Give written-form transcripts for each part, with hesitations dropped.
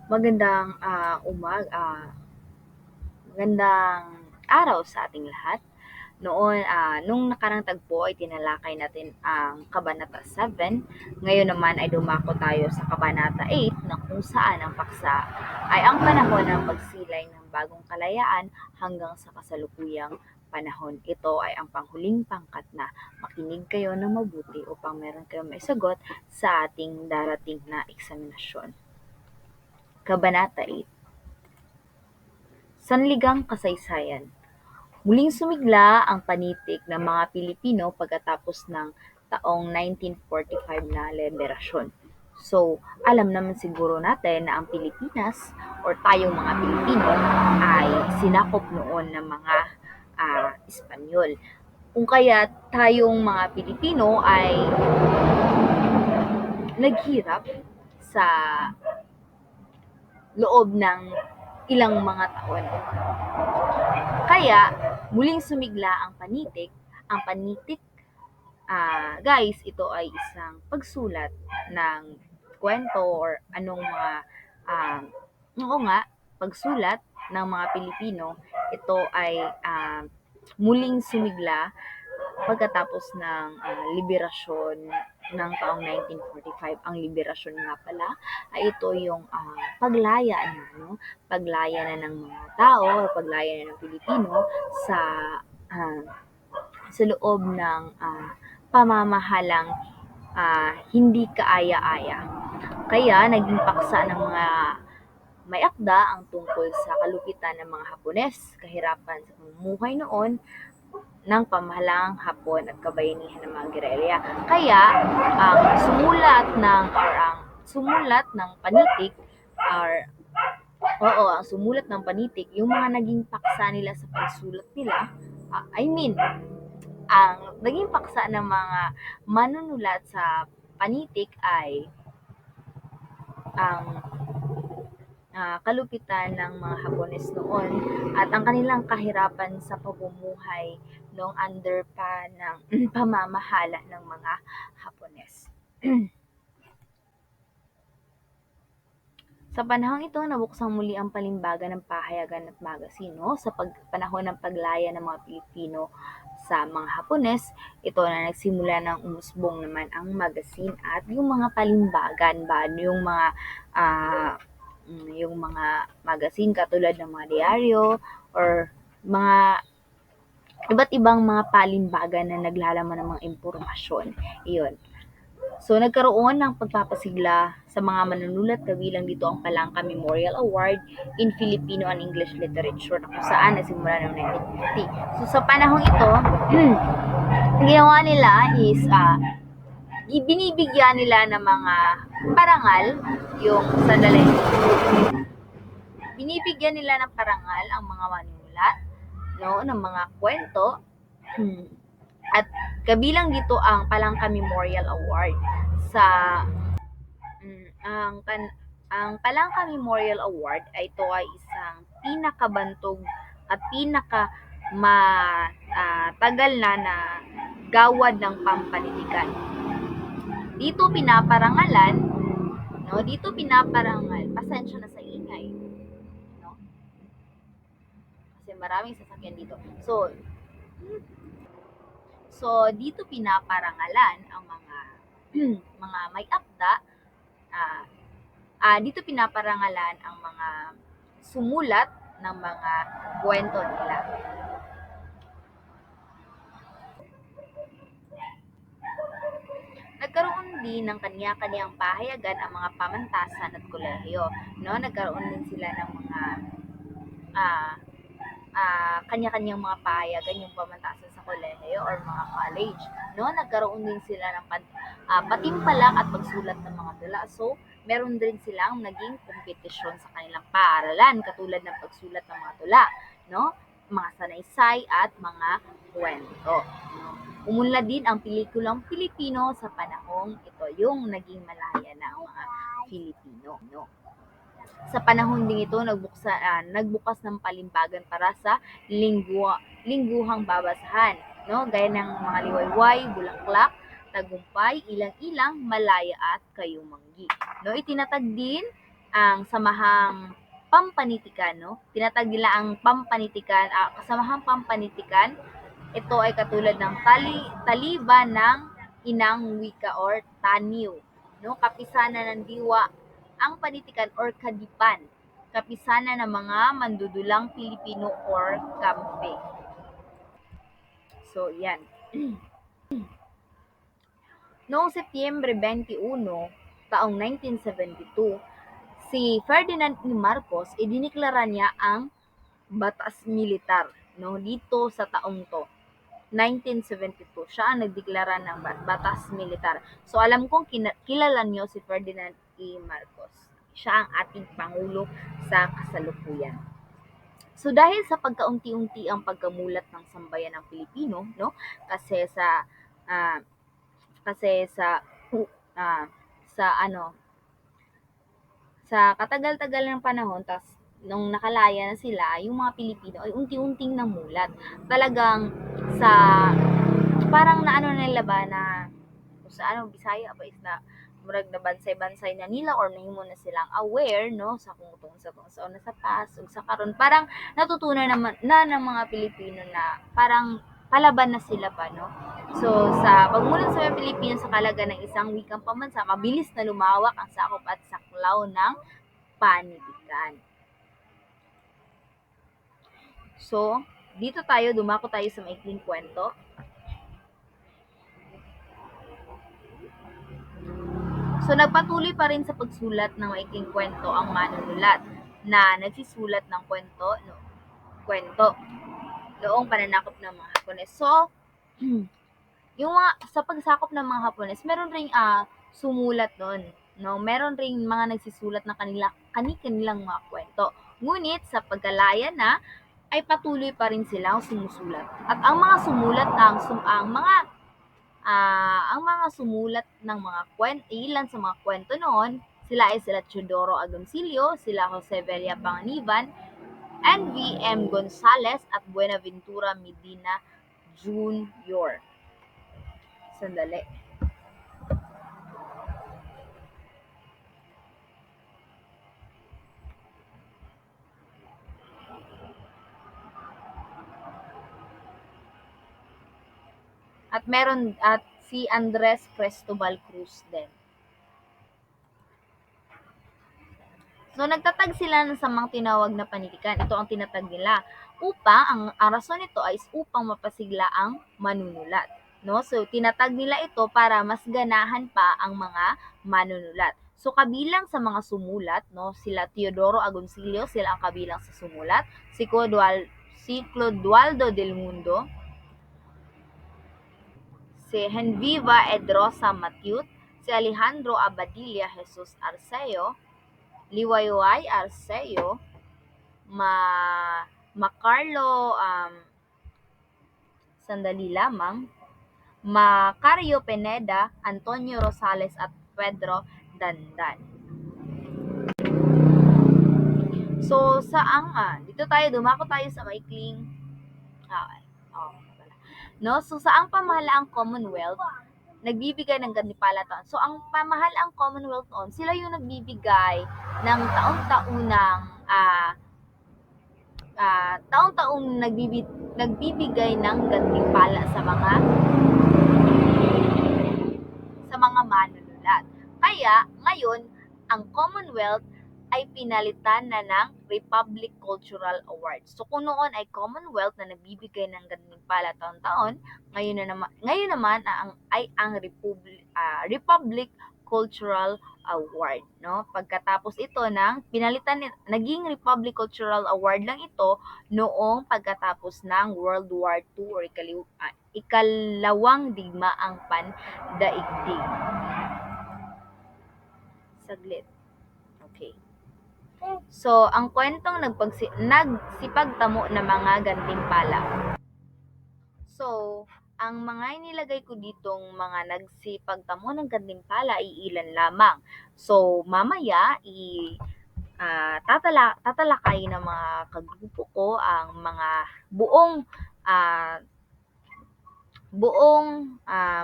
Magandang, magandang araw sa ating lahat. Nung nakarang tagpo ay tinalakay natin ang Kabanata 7. Ngayon naman ay dumako tayo sa Kabanata 8 na kung saan ang paksa ay ang panahon ng pagsilay ng bagong kalayaan hanggang sa kasalukuyang panahon. Ito ay ang panghuling pangkat na makinig kayo ng mabuti upang meron kayong maisagot sa ating darating na eksaminasyon. Kabanata 8. Sanligang kasaysayan. Muling sumigla ang panitik ng mga Pilipino pagkatapos ng taong 1945 na liberasyon. So, alam naman siguro natin na ang Pilipinas or tayong mga Pilipino ay sinakop noon ng mga Espanyol. Kung kaya tayong mga Pilipino ay naghirap sa loob ng ilang mga taon. Kaya, muling sumigla ang panitik. Ang panitik, guys, ito ay isang pagsulat ng kwento or anong mga, ah, oo nga, pagsulat ng mga Pilipino. Ito ay muling sumigla pagkatapos ng liberasyon ng taong 1945. Ang liberasyon nga pala ay ito yung paglaya na, no? Paglaya na ng mga tao o paglaya na ng Pilipino sa ah, sa loob ng pamamahalang hindi kaaya-aya. Kaya naging paksa ng mga may akda ang tungkol sa kalupitan ng mga Hapones, kahirapan sa pamumuhay noon ng pamahalang Hapon at kabayanihan ng mga gerilya. Kaya ang sumulat ng panitik or ang sumulat ng panitik, yung mga naging paksa nila sa pagsulat nila, ang naging paksa ng mga manunulat sa panitik ay ang kalupitan ng mga Hapones noon at ang kanilang kahirapan sa pamumuhay noong under pa ng pamamahala ng mga Hapones. Sa panahong ito, nabuksang muli ang palimbagan ng pahayagan at magasino sa panahon ng paglaya ng mga Pilipino sa mga Hapones. Ito na nagsimula ng umusbong naman ang magasin at yung mga palimbagan ba, ah, yung mga magasin katulad ng mga diaryo or mga iba't ibang mga palimbagan na naglalaman ng mga impormasyon. Iyon. So, nagkaroon ng pagpapasigla sa mga manunulat kabilang dito ang Palangka Memorial Award in Filipino and English Literature na kung saan nagsimula noong 1950. So, sa panahong ito, ginawa nila is binibigyan nila ng mga parangal yung sandali. Binibigyan nila ng parangal ang mga manunulat, no, ng mga kwento. At kabilang dito ang Palangka Memorial Award sa ang Palangka Memorial Award ay ito ay isang pinakabantog at tagal na gawad ng pampanitikan. Dito pinaparangal, pasensya na sa ingay, no? Kasi maraming sasakyan dito. Dito pinaparangalan ang mga mga may akda. Dito pinaparangalan ang mga sumulat ng mga kwento nila. Nagkaroon din ng kanya-kanyang pahayagan ang mga pamantasan at kolehiyo, no? Nagkaroon din sila ng mga kanya-kanyang mga pahayagan yung pamantasan sa kolehiyo or mga college, no? Nagkaroon din sila ng patimpalak at pagsulat ng mga tula. So, meron din silang naging kompetisyon sa kanilang paaralan katulad ng pagsulat ng mga tula, no? Mga sanaysay at mga kwento, no? Umunlad din ang pelikulang Pilipino sa panahong ito, yung naging malaya na ang mga Filipino, no? Sa panahon ding ito, nagbukas ng palimbagan para sa lingguhang babasahan, no? Gaya ng mga liwayway, bulaklak, tagumpay, ilang-ilang, malaya at kayumanggi. No, itinatag din ang Samahang Pampanitikan, no? Tinatag nila ang Pampanitikan, Kasamahang Pampanitikan. Ito ay katulad ng taliban ng inang wika or taniw, no? Kapisanan ng diwa ang panitikan or kadipan. Kapisanan ng mga mandudulang Pilipino or kampe. So, yan. Noong Setyembre 21, taong 1972, si Ferdinand E. Marcos, idiniklara niya ang batas militar, no, dito sa taong to. 1972, siya ang nagdeklara ng batas militar. So alam kong kilala niyo si Ferdinand E. Marcos. Siya ang ating pangulo sa kasalukuyan. So dahil sa pagkaunti-unti ang pagkamulat ng sambayan ng Pilipino, no? Kasi sa ah, kasi ah, sa ano sa katagal-tagal ng panahon, tas nung nakalaya na sila, yung mga Pilipino ay unti-unting namulat. Talagang sa parang naano nila ba na kung sa Bisaya ba is na murag na bansay-bansay na nila or nahimo na silang aware, no, sa kung sa una sa past ug sa karon parang natutunan naman na ng mga Pilipino na parang palaban na sila pa, no. So sa pagmulat sa mga Pilipino sa kalaga ng isang wikang pambansa, mabilis na lumawak ang sakop at saklaw ng panitikan. So, dumako tayo sa maikling kwento. So, nagpatuloy pa rin sa pagsulat ng maikling kwento ang manunulat na nagsisulat ng kwento noong pananakop ng mga Hapones. So, yung mga, sa pagsakop ng mga Hapones, meron ring sumulat doon. No? Meron ring mga nagsisulat ng kanilang mga kwento. Ngunit sa pagkalaya na, ay patuloy pa rin silang sumusulat. At ang mga sumulat ang mga sumulat ng mga ilan sa mga kwento noon, sila Teodoro Agoncillo, sila Jose Villa Panganiban, N.V.M. Gonzales at Buenaventura Medina Jr. Sandali. At si Andres Cristobal Cruz din. So, nagtatag sila ng samang tinawag na panitikan. Ito ang tinatag nila. Ang rason nito ay upang mapasigla ang manunulat. No? So, tinatag nila ito para mas ganahan pa ang mga manunulat. So, kabilang sa mga sumulat, no, sila Teodoro Agoncillo, sila ang kabilang sa sumulat. Si Clodoaldo del Mundo, si Henviva Edrosa Matute, si Alejandro Abadilla Jesus Arceo, Liwayway Arceo, Macarlo sandali lamang, Macario Pineda, Antonio Rosales at Pedro Dandan. So, dumako tayo sa maikling no? So, saang pamahalaang Commonwealth nagbibigay ng gantimpala taon. So, ang pamahalaang Commonwealth noon, sila yung nagbibigay ng taong-taong nagbibigay ng gantimpala sa mga manunulat. Kaya, ngayon, ang Commonwealth ay pinalitan na ng Republic Cultural Award. So kung noon ay Commonwealth na nagbibigay ng gantimpala taon-taon, ngayon naman ang Republic Cultural Award, no? Pagkatapos ito naging Republic Cultural Award lang ito noong pagkatapos ng World War II or ikalawang digmaang pandaigdig. Saglit. Okay. So, ang kwentong nagsipagtamo ng mga gantimpala. So, ang mga inilagay ko ditong mga nagsipagtamo ng gantimpala ay ilan lamang. So, mamaya tatalakay ng mga kagrupo ko ang mga buong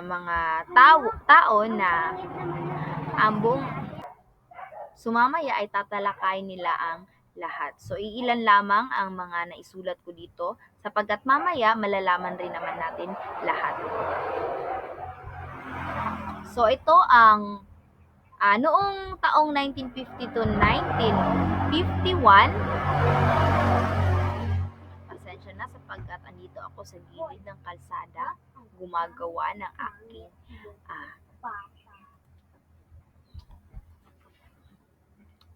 mga tao na ang buong So mamaya ay tatalakayin nila ang lahat. So iilan lamang ang mga naisulat ko dito sapagkat mamaya malalaman rin naman natin lahat. So ito ang noong taong 1950 to 1951, pasensya na sapagkat andito ako sa gilid ng kalsada gumagawa ng aking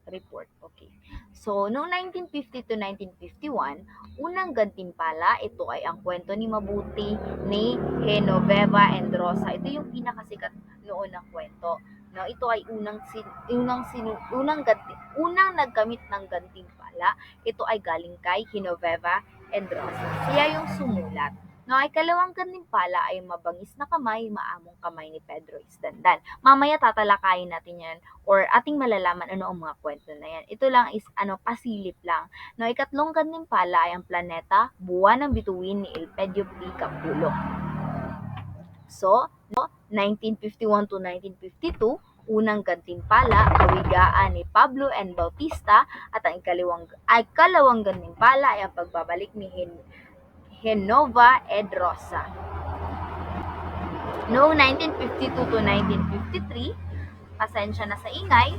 report. Okay. So, noong 1950 to 1951, unang gantimpala, ito ay ang kwento ni Mabuti ni Genoveva and Rosa. Ito yung pinakasikat noon ng kwento. No, ito ay unang nagkamit ng gantimpala. Ito ay galing kay Genoveva and Rosa. Siya yung sumulat. No, ay kalawang gantimpala ay Mabangis na Kamay, Maamong Kamay ni Pedro Isdandan. Mamaya tatalakayin natin yan or ating malalaman ano ang mga kwento na yan. Ito lang is pasilip lang. No, ikatlong gantimpala ay ang planeta, Buwan ng Bituin ni Elpidio P. Capullo. So, 1951 to 1952, unang gantimpala, Kawigaan ni Pablo N. Bautista at ang kalawang gantimpala ay ang pagbabalik ni Genova Ed Rosa. Noong 1952 to 1953, pasensya na sa ingay,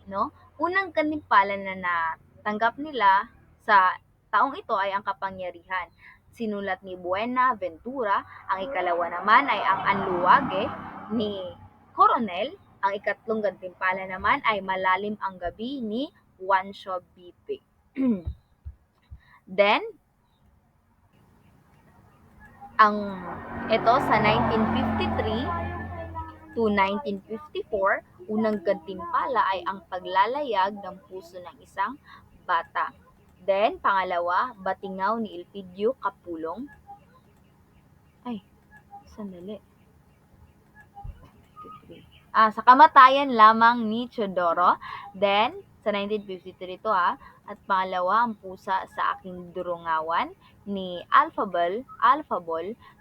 no? Unang gantimpala na natanggap nila sa taong ito ay ang kapangyarihan. Sinulat ni Buenaventura, ang ikalawa naman ay ang Anluwage ni Coronel, ang ikatlong gantimpala naman ay Malalim ang Gabi ni Juancho Bipe. Then, ito sa 1953 to 1954, unang gantimpala ay ang paglalayag ng puso ng isang bata. Then, pangalawa, Batingaw ni Elpidio Capulong. Sandali. Sa kamatayan lamang ni Teodoro. Then, sa 1953 ito at pangalawa, Ang Pusa sa Aking Durungawan ni Alphabol.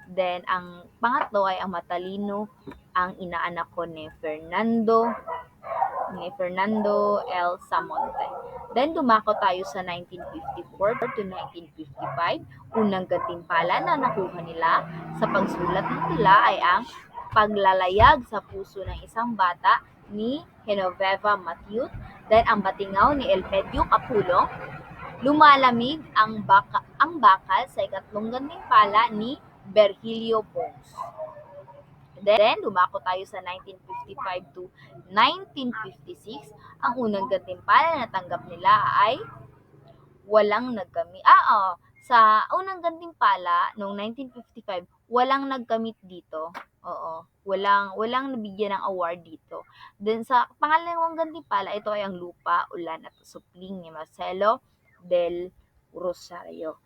Then, ang pangatlo ay Ang Matalino, Ang Inaanak Ko ni Fernando L. Samonte. Then, dumako tayo sa 1954 to 1955. Unang gantimpala na nakuha nila sa pagsulat ng tula ay ang Paglalayag sa Puso ng Isang Bata ni Genoveva Mathieu. Then, ang Batingaw ni Elpidio Capullo. Lumalamig ang bakal sa ikatlong gantimpala ni Virgilio Pons. Then, dumako tayo sa 1955 to 1956. Ang unang gantimpala na natanggap nila ay walang nagkamit. Sa unang gantimpala noong 1955, walang nagkamit dito. Walang nabigyan ng award dito. Then sa pangalawang gantimpala, ito ay ang Lupa, Ulan at Supling ni Marcelo del Rosario.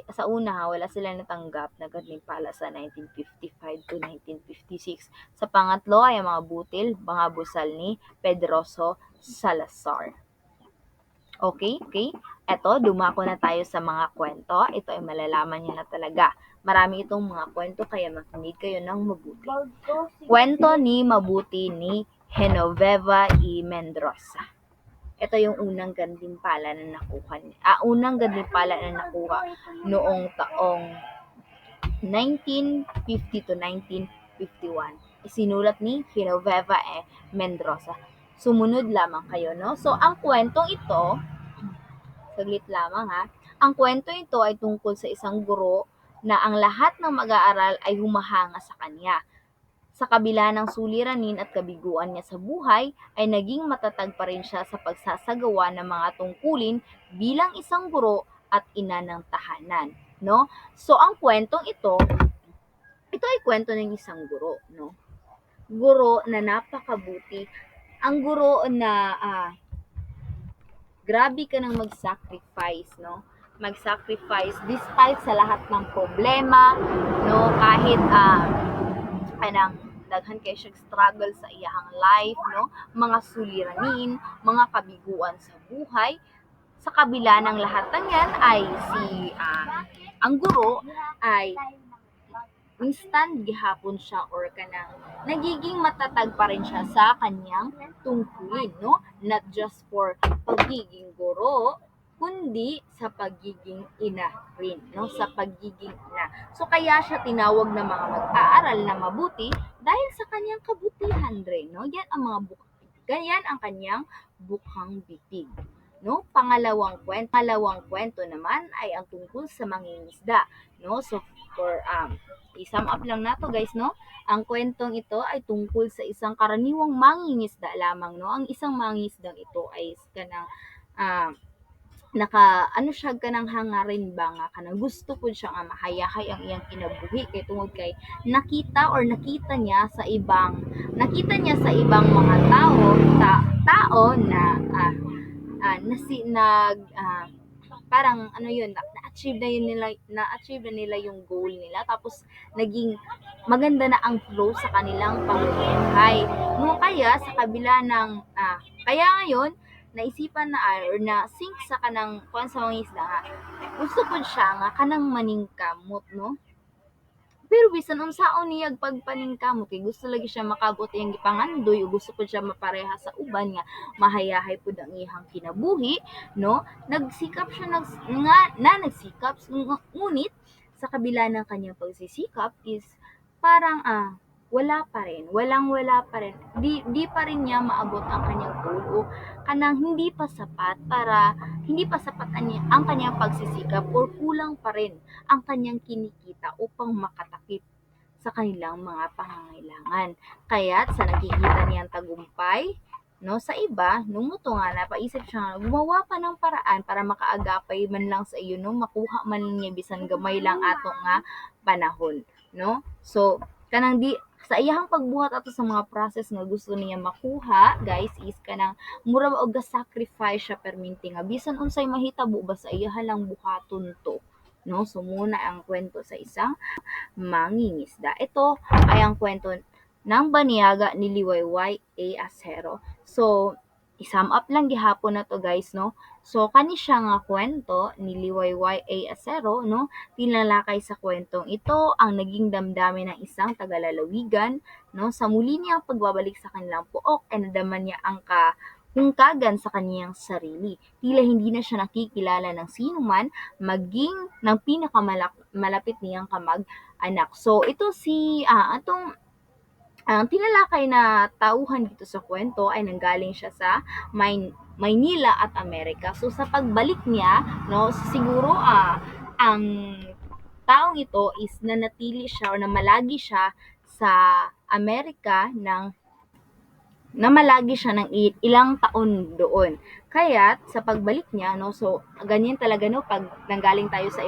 Sa una wala sila natanggap na gantimpala sa 1955 to 1956. Sa pangatlo ay ang mga butil, mga busal ni Pedroso Salazar. Okay? Eto, dumako na tayo sa mga kwento. Ito ay malalaman niyo na talaga. Marami itong mga kwento kaya makinig kayo ng mabuti. Kwento ni Mabuti ni Genoveva E. Mendoza. Ito yung unang gantimpala na nakuha noong taong 1950 to 1951. Isinulat ni Genoveva E. Mendoza. Sumunod lamang kayo, no? So, ang kwentong ito, saglit lamang ang kwento ito ay tungkol sa isang guro na ang lahat ng mag-aaral ay humahanga sa kanya. Sa kabila ng suliranin at kabiguan niya sa buhay, ay naging matatag pa rin siya sa pagsasagawa ng mga tungkulin bilang isang guro at ina ng tahanan, no? So, ang kwentong ito ay kwento ng isang guro, no? Guro na napakabuti. Ang guro na grabe ka nang mag-sacrifice, no? Mag-sacrifice despite sa lahat ng problema, no? Kahit daghan kay siya struggle sa iyang life, no? Mga suliranin, mga kabiguan sa buhay. Sa kabila ng lahat ng yan ay ang guro ay instant gihapon siya or kanang nagiging matatag pa rin siya sa kanyang tungkulin, no? Not just for pagiging guro, kundi sa pagiging ina rin, no? Sa pagiging ina. So kaya siya tinawag na mga mag-aaral na mabuti dahil sa kanyang kabutihan rin, no? Ganyan ang kanyang bukhang bibig. No? Pangalawang kwento naman ay ang tungkol sa mangingisda, no? So for i-sum up lang nato guys, no? Ang kwentong ito ay tungkol sa isang karaniwang mangingisda lamang, no? Ang isang mangingisdang ito ay kanang ah, ano siya kanang hangarin ba nga kanang gusto po siya nga mahayahay ang iyang kinabuhi kay tungod kay nakita niya sa ibang mga tao na parang ano yun, na-achieve na nila yung goal nila tapos naging maganda na ang flow sa kanilang pamumuhay. No, kaya sa kabila ng kaya ngayon naisipan na or na sync sa kanang kuan sa mga isda nga gusto ko siya nga kanang maningkamot, no? Pero bisan unsaon niya pagpaningkamot kay gusto lagi siya makabot iyang gipangandoy o gusto pud siya mapareha sa uban nga mahayahay pud ang iyang kinabuhi, no? Nagsikap siya nagsikap ngunit sa kabila ng kanyang pagsisikap is parang wala pa rin. Di pa rin niya maabot ang kanyang goal o kanang hindi pa sapat ang kanyang pagsisikap or kulang pa rin ang kanyang kinikita upang makatakip sa kanilang mga pangangailangan. Kaya't sa nakikita niyang tagumpay, no, sa iba, numuto nga napaisip siya nga gumawa pa ng paraan para makaagapay man lang sa iyo, no, makuha man lang niya bisan gamay lang ato nga panahon, no? So, kanang di sa iyahang pagbuhat ato sa mga process nga gusto niya makuha, guys, is kanang mura ba og sacrifice siya perminti nga bisan unsay mahitabo ba sa iyaha lang buhaton to, no? So muna ang kwento sa isang mangingisda. Ito ay ang kwento ng baniyaga ni Liwayway A. Acero. So, i-sum up lang gihapon na to guys, no? So, kani siya nga kwento ni Liwayway A. Acero, no? Tinalakay sa kwentong ito ang naging damdamin ng isang tagalalawigan, no? Sa muli niyang pagbabalik sa kanilang puok, ay nadaman niya ang hungkagan sa kaniyang sarili. Tila hindi na siya nakikilala ng sino man, maging ng pinakamalapit niyang kamag-anak. So, ito atong ang tinalakay na tauhan dito sa kwento ay nanggaling siya sa Maynila at Amerika. So sa pagbalik niya, no, siguro ang taong ito is nanatili siya o namalagi siya sa Amerika namalagi siya ng ilang taon doon. Kaya sa pagbalik niya, no, so ganyan talaga, no, pag nanggaling tayo sa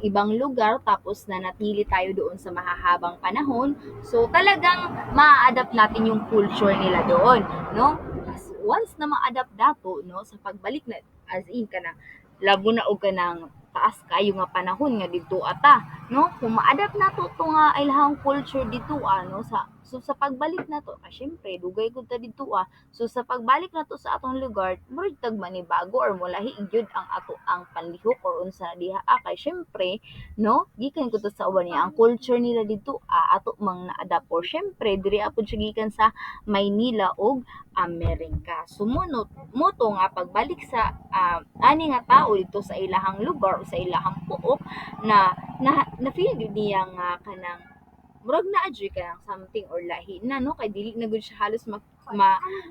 ibang lugar tapos nanatili tayo doon sa mahahabang panahon, so talagang ma-adapt natin yung culture nila doon, no? Once na ma-adapt dato, no, sa pagbalik na as in ka na labo na og kanang taas kayo nga panahon nga dito ata, no? Kung ma-adapt nato to nga ilahang culture dito no, sa pagbalik nato syempre dugay gud ta dito so sa pagbalik nato sa atong lugar murag tag manibago or molahi gyud ang ato ang panlihok or unsa diha kay syempre, no, gikan ko to sa uban niya ang culture nila dito ato mang na-adapt or syempre diri apod siya gikan sa Maynila ug Amerika. So muto nga pagbalik sa ani nga tao dito sa ilahang lugar o sa ilahang puok na feel gyud niya nga kanang murag na-adjure ka ng something or lahi na, no, kay dili na gud siya halos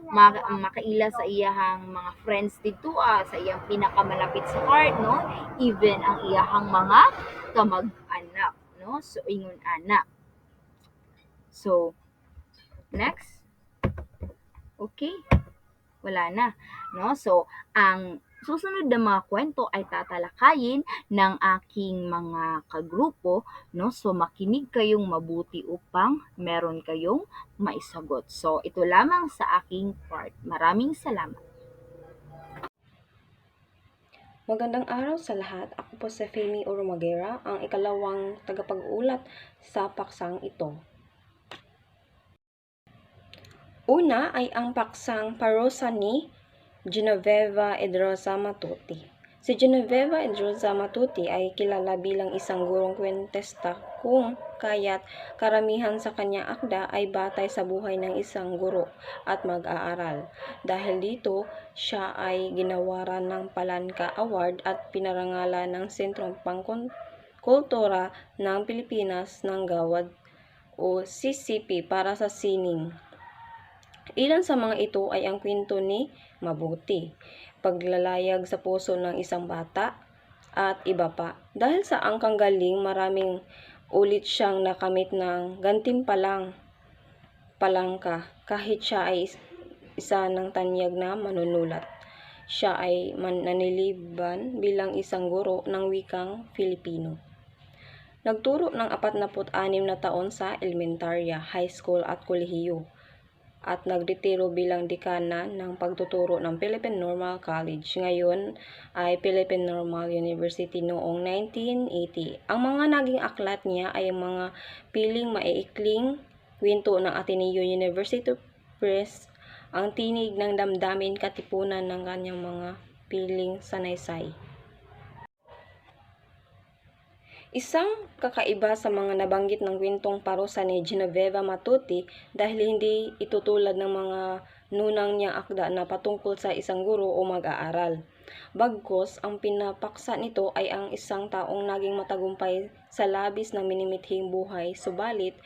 makaila sa iyahang mga friends dito sa iyang pinakamalapit sa heart, no, even ang iyahang mga kamag-anak, no, so ingon ana. So next, okay, wala na, no? So ang susunod na mga kwento ay tatalakayin ng aking mga kagrupo, no? So makinig kayong mabuti upang meron kayong maisagot. So ito lamang sa aking part. Maraming salamat. Magandang araw sa lahat. Ako po si Femi Oromagera, ang ikalawang tagapag-ulat sa paksang ito. Una ay ang paksang parusa ni Genoveva Edrosa Matuti. Si Genoveva Edrosa Matuti ay kilala bilang isang gurong kwentista kung kaya't karamihan sa kanyang akda ay batay sa buhay ng isang guro at mag-aaral. Dahil dito, siya ay ginawaran ng Palanca Award at pinarangalan ng Sentrong Pangkultura ng Pilipinas ng Gawad o CCP para sa sining. Ilan sa mga ito ay ang kwento ni Mabuti, paglalayag sa puso ng isang bata, at iba pa. Dahil sa angkang galing, maraming ulit siyang nakamit ng gantimpalang palangka kahit siya ay isa ng tanyag na manunulat. Siya ay naniliban bilang isang guro ng wikang Filipino. Nagturo ng 46 na taon sa elementarya, high school at kolehiyo at nagretiro bilang dekana ng pagtuturo ng Philippine Normal College. Ngayon ay Philippine Normal University noong 1980. Ang mga naging aklat niya ay mga piling maiikling kwento ng Ateneo University Press, ang tinig ng damdamin katipunan ng kanyang mga piling sanaysay. Isang kakaiba sa mga nabanggit ng kwentong parusa ni Genoveva Matuti dahil hindi ito tulad ng mga nunang niyang akda na patungkol sa isang guro o mag-aaral. Bagkus, ang pinapaksa nito ay ang isang taong naging matagumpay sa labis ng minimithing buhay, subalit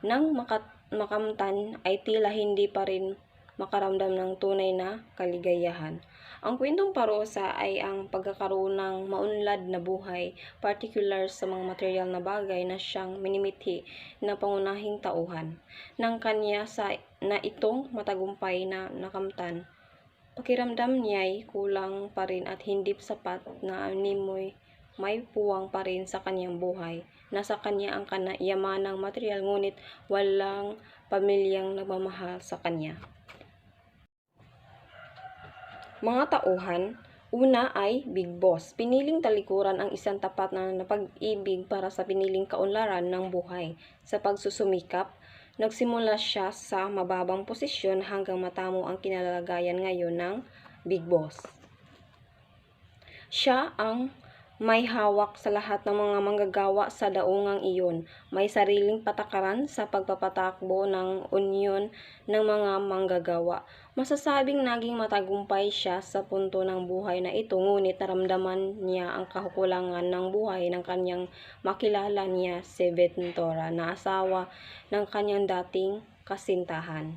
nang makamtan ay tila hindi pa rin makaramdam ng tunay na kaligayahan. Ang kwentong parusa ay ang pagkakaroon ng maunlad na buhay, particular sa mga material na bagay na siyang minimithi na pangunahing tauhan ng kanya na itong matagumpay na nakamtan. Pakiramdam niya'y kulang pa rin at hindi sapat na animoy may puwang pa rin sa kanyang buhay. Nasa kanya ang yamanang material ngunit walang pamilyang nagmamahal sa kanya. Mga tauhan, una ay Big Boss. Piniling talikuran ang isang tapat na pag-ibig para sa piniling kaunlaran ng buhay. Sa pagsusumikap, nagsimula siya sa mababang posisyon hanggang matamo ang kinalagayan ngayon ng Big Boss. Siya ang may hawak sa lahat ng mga manggagawa sa daungang iyon. May sariling patakaran sa pagpapatakbo ng unyon ng mga manggagawa. Masasabing naging matagumpay siya sa punto ng buhay na ito, ngunit naramdaman niya ang kakulangan ng buhay ng kanyang makilala niya si Ventura na asawa ng kanyang dating kasintahan.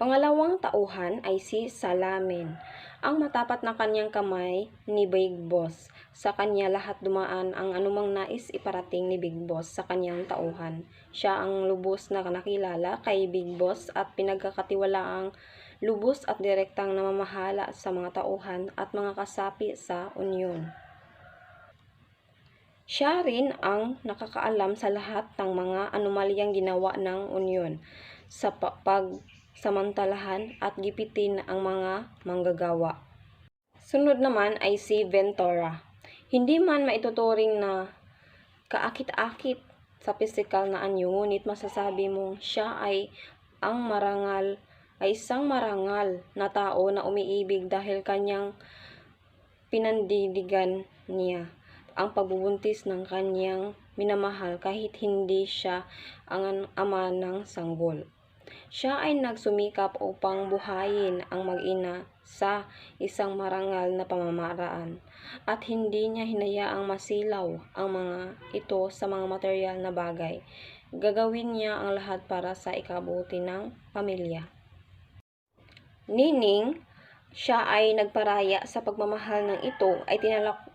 Pangalawang tauhan ay si Salamin, ang matapat na kanyang kamay ni Big Boss. Sa kanya lahat dumaan ang anumang nais iparating ni Big Boss sa kanyang tauhan. Siya ang lubos na nakilala kay Big Boss at pinagkakatiwalaang lubos at direktang namamahala sa mga tauhan at mga kasapi sa unyon. Siya rin ang nakakaalam sa lahat ng mga anomalyang ginawa ng unyon sa pagsamantalahan at gipitin ang mga manggagawa. Sunod naman ay si Ventura. Hindi man maituturing na kaakit-akit sa pisikal na anyo, ngunit masasabi mong siya ay isang marangal na tao na umiibig dahil kanyang pinandidigan niya ang pagbubuntis ng kanyang minamahal kahit hindi siya ang ama ng sanggol. Siya ay nagsumikap upang buhayin ang mag-ina sa isang marangal na pamamaraan at hindi niya hinayaang masilaw ang mga ito sa mga material na bagay. Gagawin niya ang lahat para sa ikabuti ng pamilya. Nining, siya ay nagparaya sa pagmamahal ng ito ay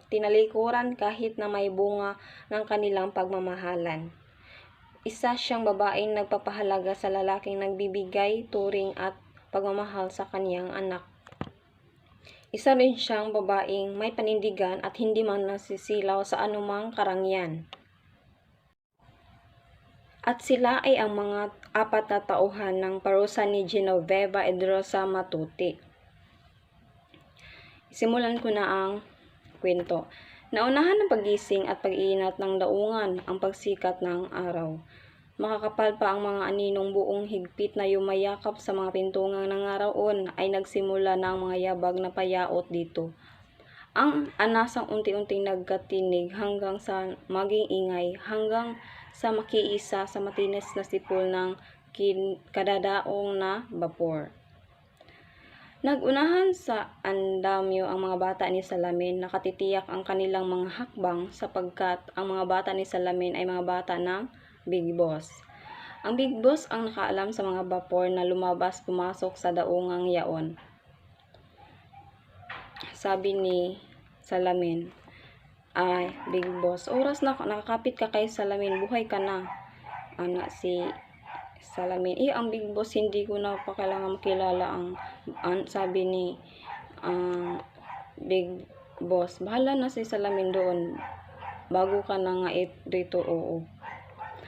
tinalikuran kahit na may bunga ng kanilang pagmamahalan. Isa siyang babaeng nagpapahalaga sa lalaking nagbibigay turing at pagmamahal sa kanyang anak. Isa rin siyang babaeng may panindigan at hindi man nasisilaw sa anumang karangyaan. At sila ay ang mga 4 na tauhan ng parusa ni Genoveva Edrosa Matuti. Simulan ko na ang kwento. Naunahan ng pagising at pag-iinat ng daungan ang pagsikat ng araw. Makakapal pa ang mga aninong buong higpit na yumayakap sa mga pintungang nangaraon ay nagsimula na ang mga yabag na payaot dito. Ang anasang unti-unting nagkatinig hanggang sa maging ingay, hanggang sa makiisa sa matinis na sipol ng kadadaong na bapor. Nagunahan sa andamyo ang mga bata ni Salamin, nakatitiyak ang kanilang mga hakbang sapagkat ang mga bata ni Salamin ay mga bata ng Big Boss. Ang Big Boss ang nakaalam sa mga bapor na lumabas-pumasok sa daungang yaon. Sabi ni Salamin, ay, Big Boss, oras na nakakapit ka kay Salamin, buhay ka na. Anak si Salamin, ang Big Boss, hindi ko na pa kailangan makilala sabi ni Big Boss. Bahala na si Salamin doon. Bago ka na nga dito, oo.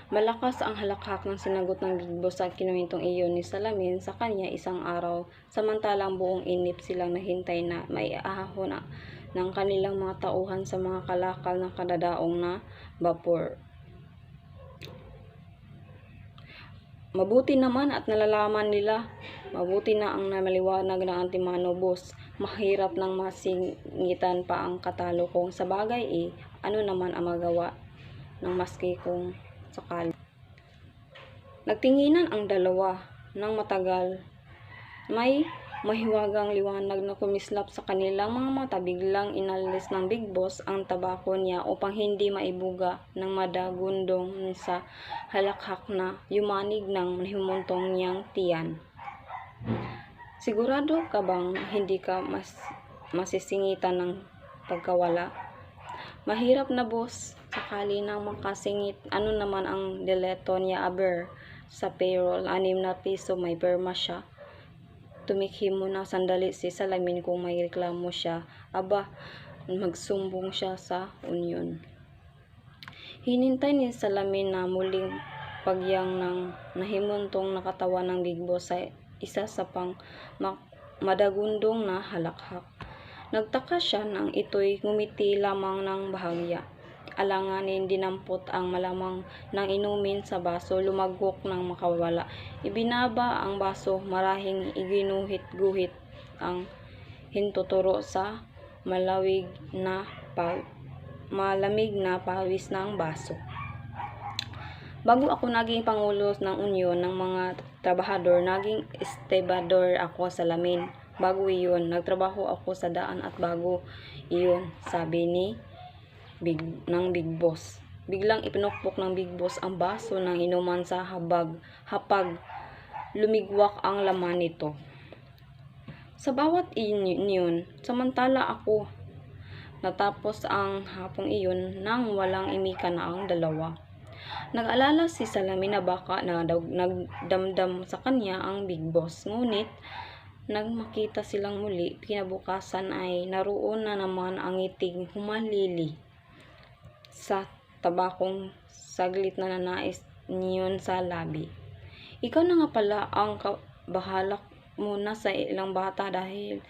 Malakas ang halakhak ng sinagot ng Big Boss sa kinuwentong iyon ni Salamin sa kanya isang araw, samantalang buong inip silang nahintay na maiahon ng kanilang mga tauhan sa mga kalakal ng kadadaong na bapor. Mabuti naman at nalalaman nila, mabuti na ang maliwanag ng Antimano, boss. Mahirap nang masingitan pa ang katalo kong sa bagay ano naman ang magawa ng maski kung sakali. Nagtinginan ang dalawa ng matagal. May mahiwagang liwanag na kumislap sa kanilang mga mata. Biglang inalis ng Big Boss ang tabako niya upang hindi maibuga ng madagundong sa halakhak na yumanig ng humuntong niyang tiyan. Sigurado ka bang hindi ka masisingitan ng pagkawala? Mahirap na, boss. Sakali nang makasingit, ano naman ang deleto niya sa payroll, 6 na piso, may perma siya. Tumikhi muna sandali si Salamin kung may reklamo siya. Magsumbong siya sa union. Hinintay ni Salamin na muling pagyang ng nahimuntong nakatawan ng Big Boss sa isa sa pang madagundong na halakhak. Nagtaka siya nang ito'y ngumiti lamang ng bahagya. Alanganin dinampot ang malamang ng inumin sa baso, lumagok ng makawala. Ibinaba ang baso, marahing iginuhit-guhit ang hintuturo sa malamig na pawis ng baso. Bago ako naging pangulo ng Union ng mga Trabahador, naging estibador ako sa Salamin. Bago iyon, nagtrabaho ako sa daan at bago iyon, sabi ni Big Boss. Biglang ipinukpok ng Big Boss ang baso ng inuman sa hapag. Lumigwak ang laman nito. Sa bawat iyon, samantala ako, natapos ang hapong iyon nang walang imika na ang dalawa. Nag-alala si Salamin na baka nagdamdam sa kanya ang Big Boss. Ngunit nang makita silang muli, kinabukasan ay naroon na naman ang ngiting humalili sa tabakong saglit na nanais niyon sa labi. Ikaw na nga pala ang bahalak muna sa ilang bata dahil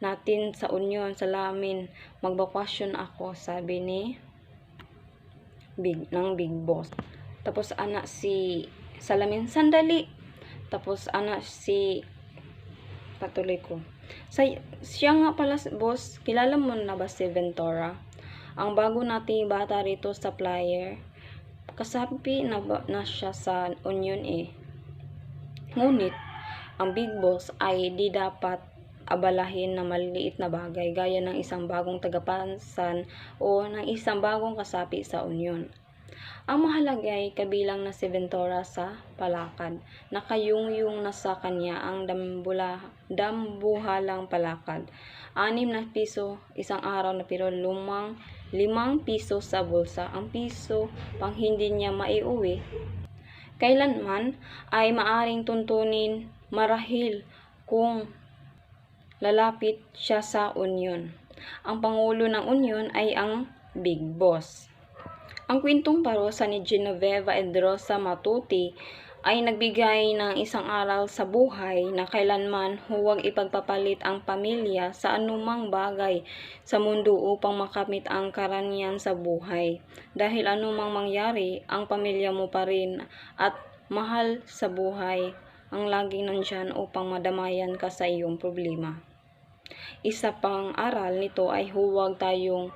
natin sa Union. Salamin, magbakasyon ako, sabi ni Big Boss. Tapos anak si Salamin, sandali. Tapos anak si patuloy ko. Siya nga pala, boss, kilala mo na ba si Ventura? Ang bago nating bata rito sa flyer. Kasapi na siya sa Union Ngunit, ang Big Boss ay di dapat abalahin na maliliit na bagay gaya ng isang bagong tagapansan o ng isang bagong kasapi sa Union. Ang mahalaga ay kabilang na si Ventura sa palakad. Nakayungyung na sa kanya ang dambuhalang palakad. 6 na piso isang araw na pero 5 piso sa bulsa. Ang piso pang hindi niya maiuwi kailanman ay maaring tuntunin marahil kung lalapit siya sa Union. Ang pangulo ng Union ay ang Big Boss. Ang kwentong parusa ni Genoveva Edrosa Matuti ay nagbigay ng isang aral sa buhay na kailanman huwag ipagpapalit ang pamilya sa anumang bagay sa mundo upang makamit ang karaniyan sa buhay. Dahil anumang mangyari, ang pamilya mo pa rin at mahal sa buhay ang laging nandyan upang madamayan ka sa iyong problema. Isa pang aral nito ay huwag tayong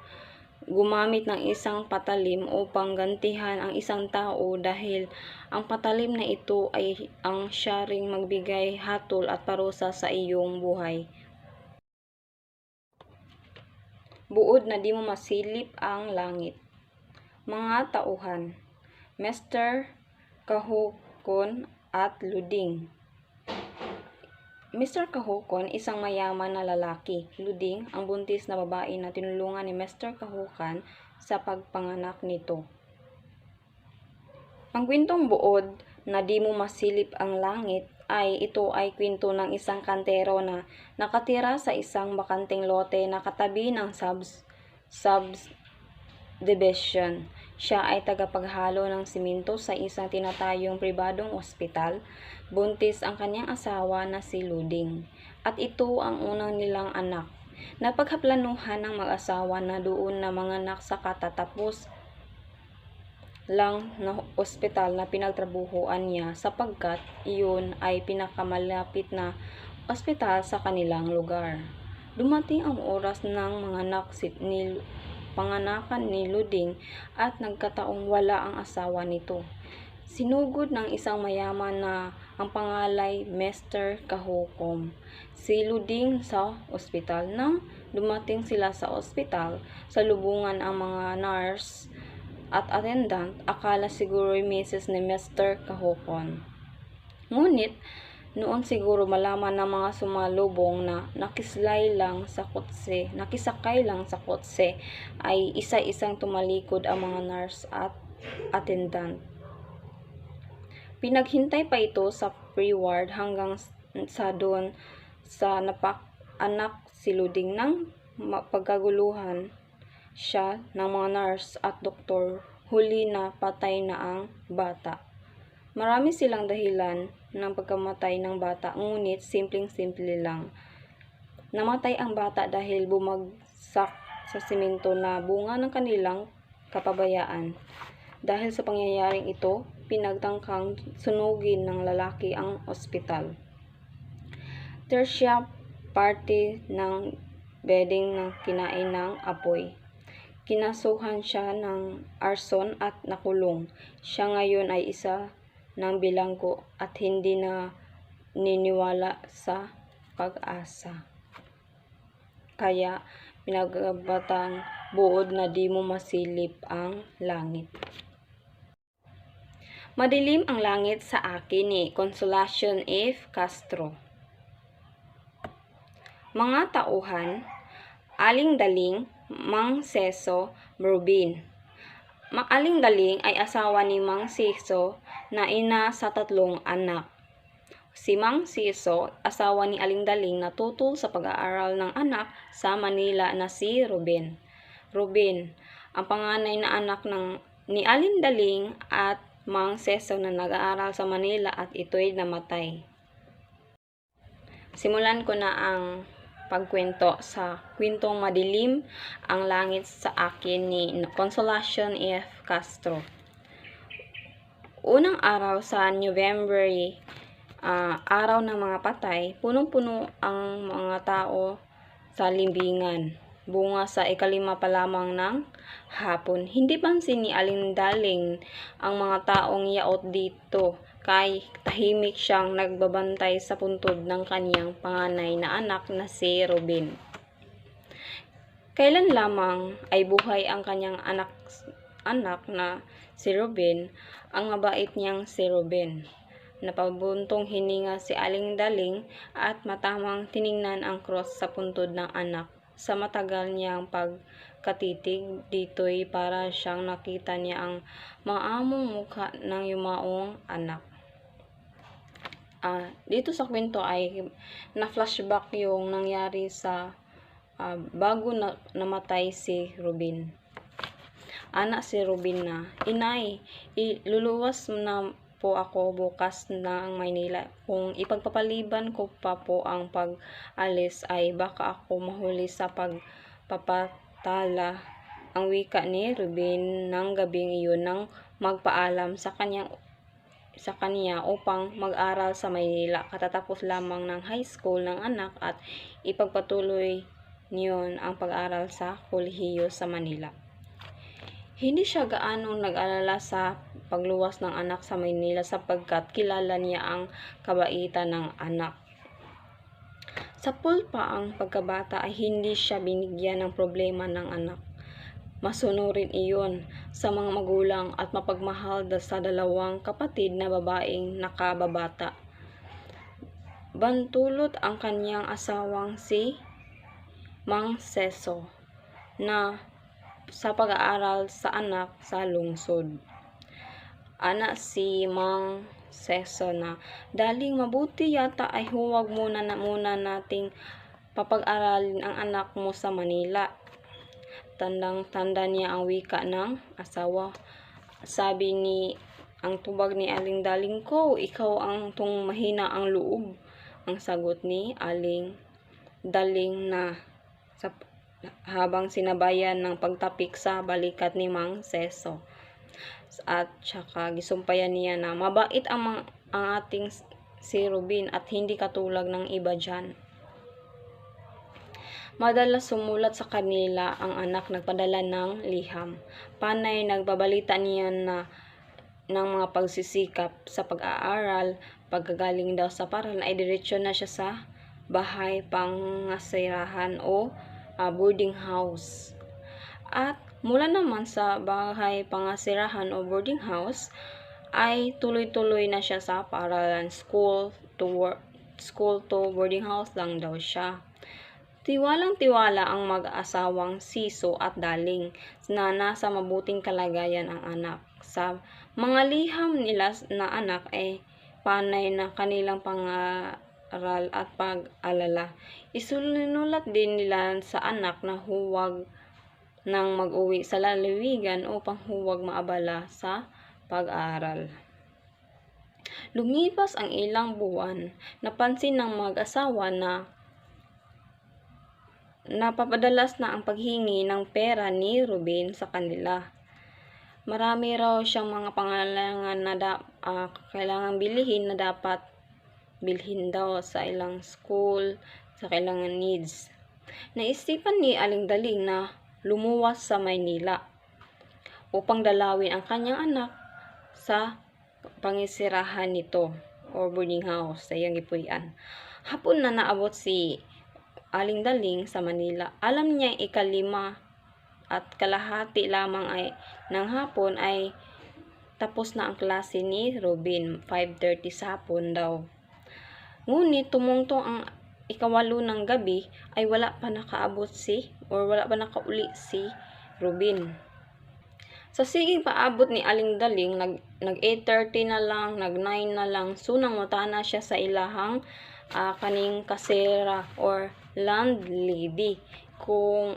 gumamit ng isang patalim upang gantihan ang isang tao dahil ang patalim na ito ay ang siya ring magbigay hatol at parusa sa iyong buhay. Buod na di mo masilip ang langit. Mga tauhan, Mr. Kahukon at Luding. Mr. Kahukon, isang mayaman na lalaki. Luding, ang buntis na babae na tinulungan ni Mr. Kahukan sa pagpanganak nito. Ang kwentong buod na di mo masilip ang langit ito ay kwento ng isang kantero na nakatira sa isang bakanteng lote na katabi ng subdivision. Siya ay tagapaghalo ng simento sa isang tinatayong pribadong ospital. Buntis ang kanyang asawa na si Luding at ito ang unang nilang anak. Napaghaplanuhan ng mag-asawa na doon na manganak sa katatapos lang na ospital na pinagtrabuhuan niya sapagkat iyon ay pinakamalapit na ospital sa kanilang lugar. Dumating ang oras ng panganakan ni Luding at nagkataong wala ang asawa nito. Sinugod ng isang mayaman na ang pangalay Mr. Kahukom si Luding sa ospital. Nang dumating sila sa ospital, salubungan ang mga nurse at attendant, akala siguro Mrs. ni Mr. Kahukon. Ngunit, noon siguro malaman ng mga sumalubong na nakisakay lang sa kotse, ay isa-isang tumalikod ang mga nurse at attendant. Pinaghintay pa ito sa pre-ward hanggang sa doon sa napak-anak si Luding nang pagkaguluhan siya ng mga nurse at doktor, huli na patay na ang bata. Marami silang dahilan ng pagkamatay ng bata, ngunit simpleng-simple lang. Namatay ang bata dahil bumagsak sa simento na bunga ng kanilang kapabayaan. Dahil sa pangyayaring ito, pinagtangkang sunugin ng lalaki ang ospital. Tertia party ng bedding ng kinain ng apoy. Kinasuhan siya ng arson at nakulong. Siya ngayon ay isa ng bilanggo at hindi na niniwala sa pag-asa. Kaya pinagbatang buod na di mo masilip ang langit. Madilim ang langit sa akin ni Consolacion F. Castro. Mga tauhan, Aling Daling, Mang Seso, Rubin. Aling Daling ay asawa ni Mang Seso na ina sa 3 anak. Si Mang Seso, asawa ni Aling Daling na tutol sa pag-aaral ng anak sa Manila na si Rubin. Rubin, ang panganay na anak ni Aling Daling at Mang Seso na nag-aaral sa Manila at ito'y namatay. Simulan ko na ang pagkwento sa kwentong Madilim ang Langit sa Akin ni Consolacion F. Castro. Unang araw sa November, araw ng mga patay, punong-puno ang mga tao sa limbingan. Bunga sa 5 pa lamang ng hapon. Hindi pansin ni Aling Daling ang mga taong yaot dito. Kay tahimik siyang nagbabantay sa puntod ng kanyang panganay na anak na si Rubin. Kailan lamang ay buhay ang kanyang anak na si Rubin, ang mabait niyang si Rubin. Napabuntong hininga si Aling Daling at matamang tiningnan ang cross sa puntod ng anak. Sa matagal niyang pagkatitig dito'y para siyang nakita niya ang maamong mukha ng yumaong anak. Dito sa kwento ay na-flashback yung nangyari sa bago namatay si Rubin. Anak si Rubin na, Inay, luluwas na po ako bukas ng Maynila. Kung ipagpapaliban ko pa po ang pag-alis ay baka ako mahuli sa pagpapatala. Ang wika ni Ruben ng gabing iyon nang magpaalam sa kanya upang mag-aral sa Maynila. Katatapos lamang ng high school ng anak at ipagpatuloy niyon ang pag-aral sa kolehiyo sa Manila. Hindi siya gaanong nag-alala sa pagluwas ng anak sa Maynila sapagkat kilala niya ang kabaitan ng anak. Sa pulpa ang pagkabata ay hindi siya binigyan ng problema ng anak. Masunurin iyon sa mga magulang at mapagmahal sa dalawang kapatid na babaeng nakababata. Bantulot ang kanyang asawang si Mang Seso na sa pag-aaral sa anak sa lungsod. Anak si Mang Seso na, "Daling mabuti yata ay huwag muna nating papag-aralin ang anak mo sa Manila." Tandang-tanda niya ang wika ng asawa. Sabi ni ang tubag ni Aling Daling ko, "Ikaw ang tung mahina ang loob." Ang sagot ni Aling Daling na habang sinabayan ng pagtapik sa balikat ni Mang Seso. At saka gisumpayan niya na mabait ang ating si Ruben at hindi katulad ng iba dyan. Madalas sumulat sa kanila ang anak nagpadala ng liham. Panay nagbabalita niya ng mga pagsisikap sa pag-aaral. Pagkagaling daw sa paaralan ay diretsyo na siya sa bahay pangasirahan o boarding house. At mula naman sa bahay pangasirahan o boarding house ay tuloy-tuloy na siya sa paaralan. School to boarding house lang daw siya. Tiwalang-tiwala ang mag-asawang Siso at Daling na nasa mabuting kalagayan ang anak. Sa mga liham nila na anak ay panay na kanilang pangaral at pag-alala. Isinulat din nila sa anak na huwag nang mag-uwi sa lalawigan upang huwag maabala sa pag-aaral. Lumipas ang ilang buwan, napansin ng mag-asawa na napapadalas na ang paghingi ng pera ni Ruben sa kanila. Marami raw siyang mga pangangailangan na kailangang bilhin na dapat bilhin daw sa ilang school, sa kailangan needs. Naisipan ni Aling Daling na lumuwas sa Maynila upang dalawin ang kanyang anak sa pangisirahan nito or boarding house sa iyang gipuy-an. Hapon na naabot si Aling Daling sa Manila. Alam niya 5:30 lamang ay ng hapon ay tapos na ang klase ni Ruben. 5:30 sa hapon daw. Ngunit tumungtong ang 8 ng gabi ay wala pa nakauli si Ruben. Sa siging paabot ni Aling Daling, nag 8:30 na lang, nag 9 na lang, sunang mutana siya sa ilahang kaning kasera or landlady kung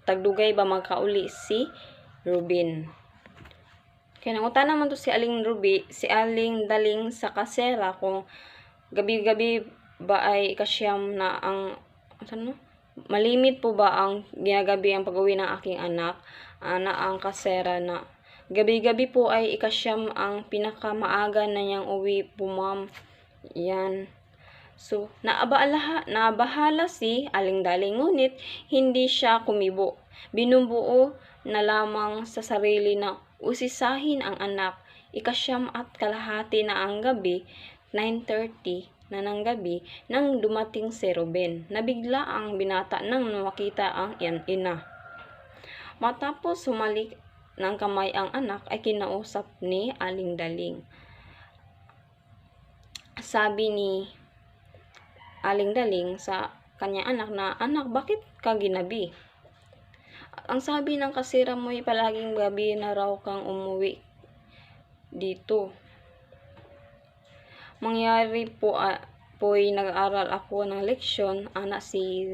tagdugay ba magkauli si Ruben. Kaya nangutan naman to si Aling Daling sa kasera kung gabi-gabi ba ay ikasyam na ang malimit po ba ang ginagabi ang pag-uwi ng aking anak na ang kasera na gabi-gabi po ay ikasyam ang pinakamaaga na niyang uwi po ma'am. Yan. So, nabahala si Aling Daling, ngunit hindi siya kumibo. Binubuo na lamang sa sarili na usisahin ang anak. 9:30 na ang gabi, 9:30 na ng gabi, nang dumating si Ruben. Nabigla ang binata nang makita ang ina. Matapos sumalik ng kamay ang anak, ay kinausap ni Aling Daling. Sabi ni Aling Daling sa kanyang anak na, "Anak, bakit ka ginabi? Ang sabi ng kasira mo ay palaging gabi na raw kang umuwi dito. Mangyari po ay nag-aral ako ng leksyon," anak si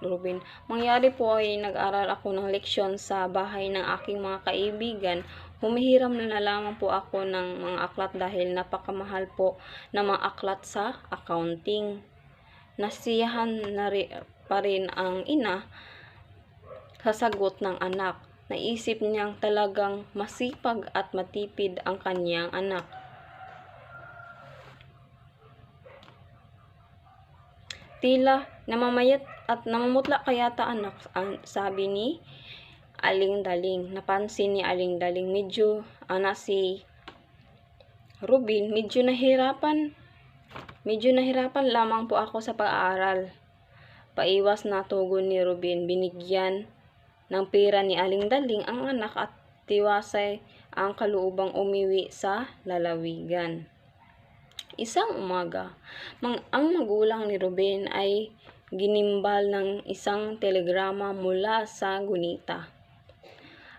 Ruben. "Mangyari po ay nag-aral ako ng leksyon sa bahay ng aking mga kaibigan Humihiram na lamang po ako ng mga aklat dahil napakamahal po ng mga aklat sa accounting. Nasiyahan pa rin ang ina sa sagot ng anak. Naisip niyang talagang masipag at matipid ang kanyang anak. Tila namamayat at namumutla kayata anak, ang sabi ni Aling Daling. Napansin ni Aling Daling medyo si Rubin, medyo nahirapan lamang po ako sa pag-aaral. Paiwas na tugon ni Rubin. Binigyan ng pera ni Aling Daling ang anak at tiwasay ang kaluubang umiwi sa lalawigan. Isang umaga, ang magulang ni Rubin ay ginimbal ng isang telegrama mula sa gunita.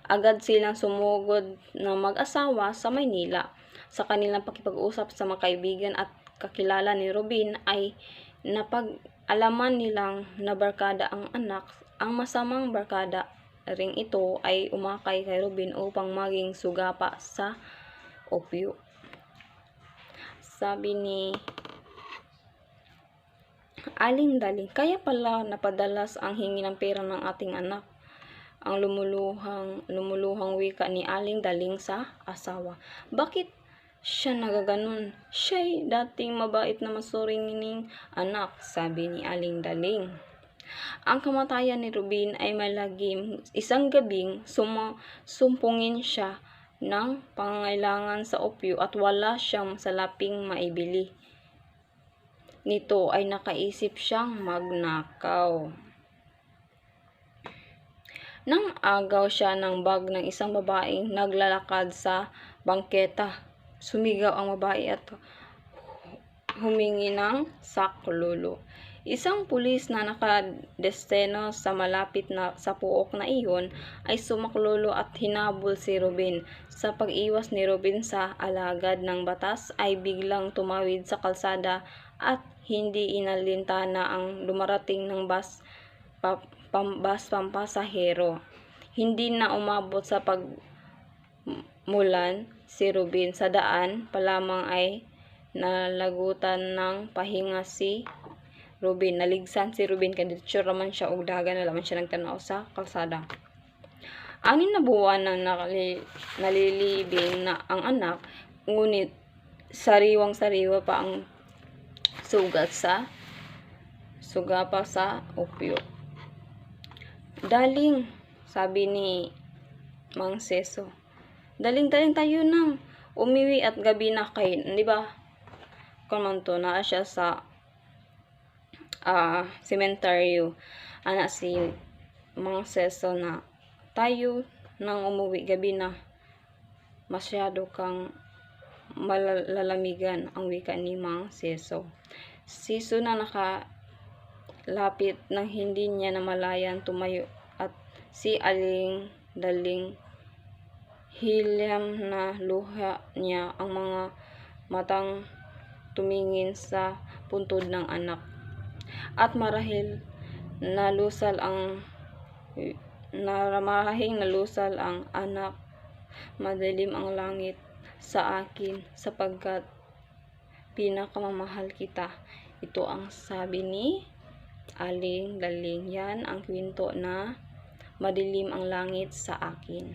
Agad silang sumugod ng mag-asawa sa Maynila. Sa kanilang pakipag-usap sa mga kaibigan at kakilala ni Rubin ay napag-alaman nilang na barkada ang anak. Ang masamang barkada ring ito ay umakay kay Rubin upang maging sugapa sa opyo. Sabi ni Aling Daling, kaya pala napadalas ang hingi ng pera ng ating anak. Ang lumuluhang wika ni Aling Daling sa asawa. Bakit siya nagaganon? Siya'y dating mabait na masuringing anak, sabi ni Aling Daling. Ang kamatayan ni Rubin ay malagim. Isang gabing sumpungin siya ng pangangailangan sa opyo at wala siyang salaping maibili. Nito ay nakaisip siyang magnakaw. Nang agaw siya ng bag ng isang babaeng naglalakad sa bangketa. Sumigaw ang babae at humingi ng saklolo. Isang pulis na nakadesteno sa malapit na sa puok na iyon ay sumaklolo at hinabol si Rubin. Sa pag-iwas ni Rubin sa alagad ng batas ay biglang tumawid sa kalsada at hindi inalintana ang dumarating ng bus pampasahero. Hindi na umabot sa pagmulan si Rubin. Sa daan pa lamang ay nalagutan ng pahinga si Rubin. Naligsan si Rubin kanditsyo raman siya og dagan na laman siya nagtanaw sa kalsada. 6 na buwan nang nalilibing na ang anak, ngunit sariwang-sariwa pa ang sugapa sa opyo. Daling, sabi ni Mang Seso. Daling tayo nang umiwi at gabi na kay, di ba? Kung man to, naa siya sa sementeryo. Anak si Mang Seso na tayo nang umuwi gabi na. Masyado kang malalamigan ang wika ni Mang Seso. Seso na nakalapit nang hindi niya namalayan tumayo at si Aling Daling hilyam na luha niya ang mga matang tumingin sa puntod ng anak. At marahing nalusal ang anak, madilim ang langit sa akin sapagkat pinakamamahal kita. Ito ang sabi ni Aling Daling. Yan ang kwento na Madilim ang Langit sa Akin.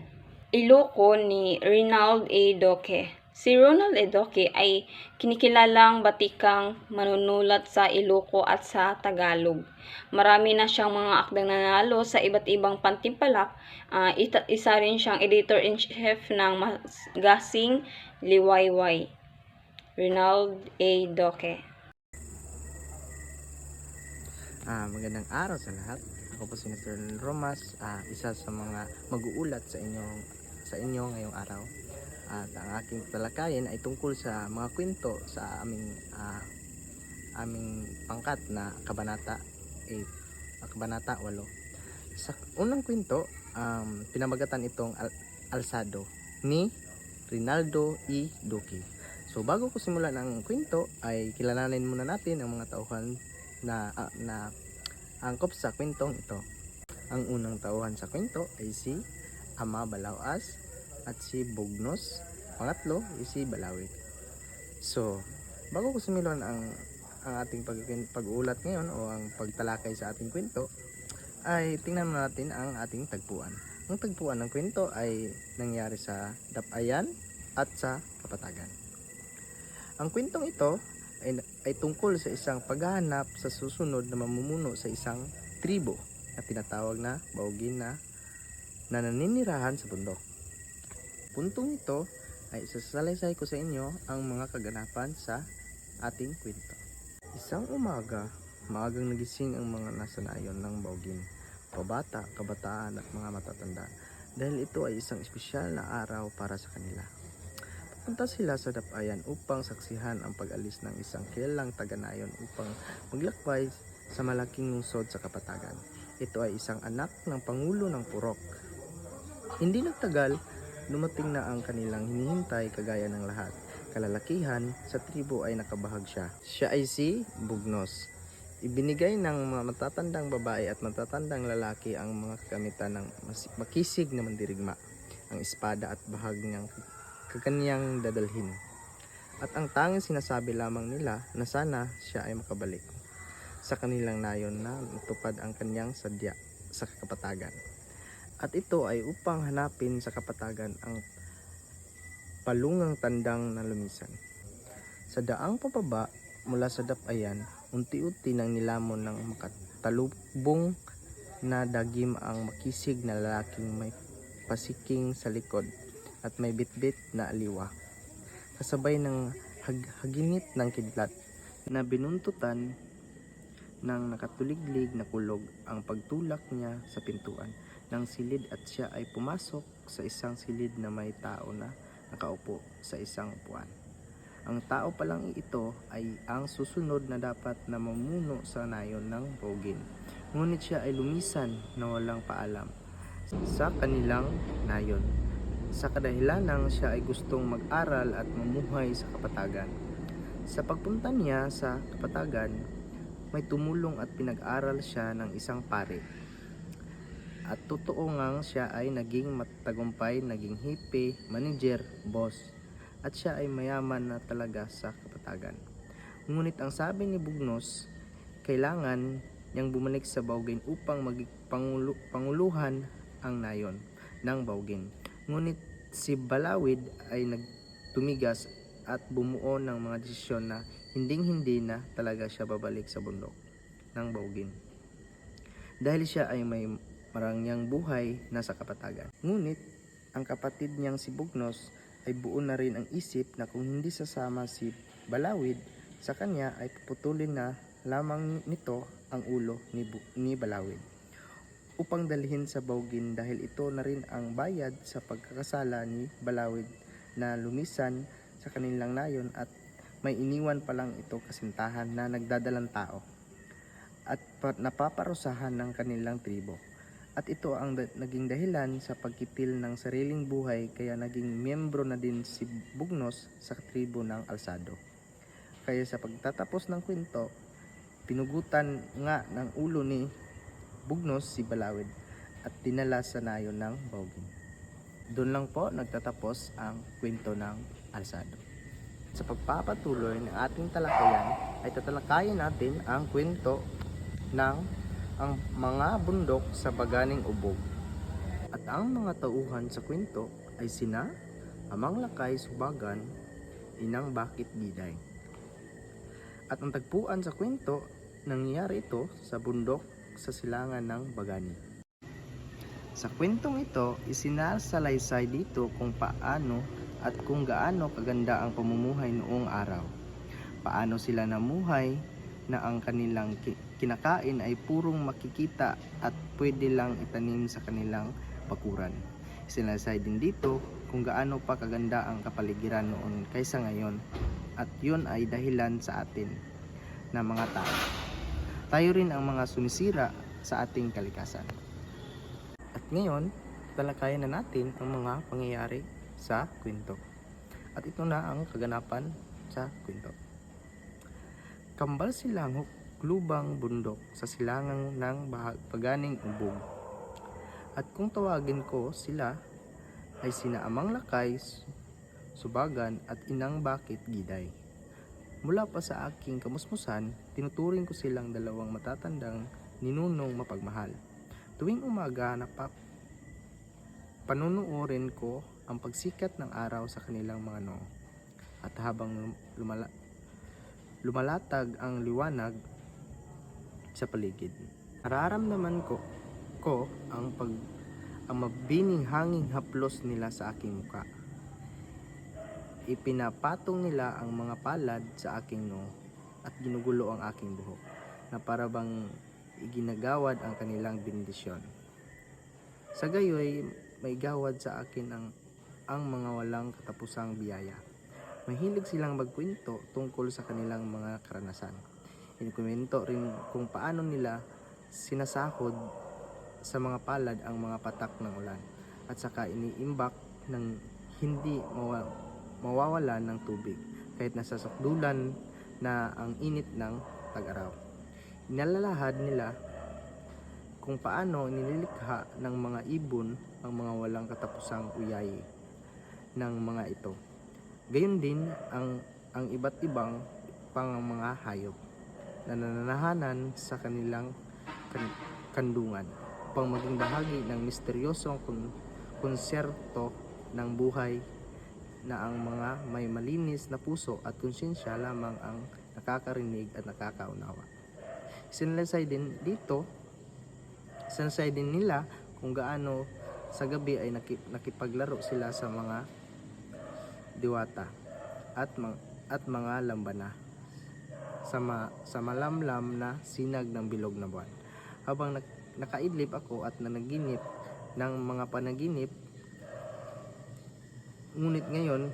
Iloko ni Ronald A. Doke. Si Ronald A. Doke ay kinikilalang batikang manunulat sa Iloko at sa Tagalog. Marami na siyang mga akdang nanalo sa iba't ibang pantimpalak. Isa rin siyang editor-in-chief ng Magasin Liwayway. Ronald A. Doke. Magandang araw sa lahat. Ako po si Mr. Romas, isa sa mga mag-uulat sa inyo ngayong araw. At ang aking talakayin ay tungkol sa mga kwento sa aming pangkat na Kabanata 8, Kabanata 8. Sa unang kwento, pinamagatan itong Alsado ni Rinaldo E. Duque. So bago ko simulan ang kwento, ay kilalanin muna natin ang mga tauhan na angkop sa kwentong ito. Ang unang tauhan sa kwento ay si Ama Balawas at si Bugnos. Pangatlo is si Balawid. So, bago ko sumilon ang ating pag-uulat ngayon o ang pagtalakay sa ating kwento, ay tingnan natin ang ating tagpuan. Ang tagpuan ng kwento ay nangyari sa Dapayan at sa Kapatagan. Ang kwentong ito ay tungkol sa isang paghahanap sa susunod na mamumuno sa isang tribo na tinatawag na Baugin na naninirahan sa bundok. Puntong ito ay isasalaysay ko sa inyo ang mga kaganapan sa ating kwento. Isang umaga, maagang nagising ang mga nasanayon ng Baugin, pabata, kabataan at mga matatanda, dahil ito ay isang espesyal na araw para sa kanila. Pupunta sila sa Dapayan upang saksihan ang pag-alis ng isang kilalang taga-nayon upang maglakbay sa malaking lungsod sa Kapatagan. Ito ay isang anak ng Pangulo ng Purok. Hindi nagtagal, dumating na ang kanilang hinihintay kagaya ng lahat. Kalalakihan sa tribo ay nakabahag siya. Siya ay si Bugnos. Ibinigay ng mga matatandang babae at matatandang lalaki ang mga kagamitan ng makisig na mandirigma, ang espada at bahag niyang kanyang dadalhin. At ang tanging sinasabi lamang nila na sana siya ay makabalik sa kanilang nayon na natupad ang kanyang sadya sa Kapatagan. At ito ay upang hanapin sa Kapatagan ang palungang tandang na lumisan. Sa daang pababa mula sa Dapayan, unti-unti nang nilamon ng makatalubong na dagim ang makisig na lalaking may pasiking sa likod at may bitbit na aliwa, kasabay ng haginit ng kidlat na binuntutan ng nakatuliglig na kulog ang pagtulak niya sa pintuan ng silid at siya ay pumasok sa isang silid na may tao na nakaupo sa isang upuan. Ang tao palang ito ay ang susunod na dapat na mamuno sa nayon ng Baugin. Ngunit siya ay lumisan na walang paalam sa kanilang nayon. Sa kadahilanang siya ay gustong mag-aral at mamuhay sa Kapatagan. Sa pagpunta niya sa Kapatagan, may tumulong at pinag-aral siya ng isang pare. At totoo ngang siya ay naging matagumpay, naging hipe, manager, boss. At siya ay mayaman na talaga sa Kapatagan. Ngunit ang sabi ni Bugnos, kailangan niyang bumalik sa Baugin upang maging panguluhan ang nayon ng Baugin. Ngunit si Balawid ay nagtumigas at bumuo ng mga desisyon na hinding-hindi na talaga siya babalik sa bundok ng Baugin. Dahil siya ay may marangyang buhay na sa Kapatagan. Ngunit ang kapatid niyang si Bugnos ay buo na rin ang isip na kung hindi sasama si Balawid sa kanya ay puputulin na lamang nito ang ulo ni Balawid upang dalhin sa Baugin dahil ito na rin ang bayad sa pagkakasala ni Balawid na lumisan sa kanilang nayon at may iniwan pa lang ito kasintahan na nagdadalang tao at napaparusahan ng kanilang tribo. At ito ang naging dahilan sa pagkitil ng sariling buhay kaya naging miyembro na din si Bugnos sa tribo ng Alsado. Kaya sa pagtatapos ng kwento, pinugutan nga ng ulo ni Bugnos si Balawid at dinala sa nayon ng Baugin. Doon lang po nagtatapos ang kwento ng Alsado. Sa pagpapatuloy ng ating talakayan ay tatalakayin natin ang kwento ng ang mga bundok sa Baganing Ubog. At ang mga tauhan sa kwento ay sina Amang Lakay Subagan, Inang Bakit Biday. At ang tagpuan sa kwento, nangyari ito sa bundok sa silangan ng Bagani. Sa kwentong ito, isinasalaysay dito kung paano at kung gaano kaganda ang pamumuhay noong araw. Paano sila namuhay na ang kanilang kinakain ay purong makikita at pwede lang itanim sa kanilang bakuran. Isinasay din dito kung gaano pa kaganda ang kapaligiran noon kaysa ngayon at yun ay dahilan sa atin na mga tao. Tayo rin ang mga sumisira sa ating kalikasan. At ngayon, talakayan na natin ang mga pangyayari sa kwento. At ito na ang kaganapan sa kwento. Kambal silang lubang bundok sa silangan ng Baganing Ubog. At kung tawagin ko sila, ay sina Amang Lakay, Subagan at Inang Bakit Giday. Mula pa sa aking kamusmusan, tinuturing ko silang dalawang matatandang ninunong mapagmahal. Tuwing umaga panunuorin ko ang pagsikat ng araw sa kanilang mga noo. At habang lumalatag ang liwanag sa paligid, nararamdaman ko ang mabining hanging haplos nila sa aking muka. Ipinapatong nila ang mga palad sa aking noo at ginugulo ang aking buhok na para bang iginagawad ang kanilang bendisyon. Sa gayoy, may gawad sa akin ang mga walang katapusang biyaya. Mahilig silang magkwento tungkol sa kanilang mga karanasan. Inikwento rin kung paano nila sinasahod sa mga palad ang mga patak ng ulan at saka iniimbak ng hindi mawawalan ng tubig kahit nasasakdulan na ang init ng tag-araw. Inalalahad nila kung paano nililikha ng mga ibon ang mga walang katapusang uyayi ng mga ito. Gayon din ang iba't ibang pang mga hayop na nananahanan sa kanilang kandungan upang maging bahagi ng misteryosong konserto ng buhay na ang mga may malinis na puso at konsyensya lamang ang nakakarinig at nakakaunawa. Sinalaysay din nila kung gaano sa gabi ay nakipaglaro sila sa mga diwata at mga lambana sa malamlam na sinag ng bilog na buwan. Habang nakaidlip ako at nanaginip ng mga panaginip, ngunit ngayon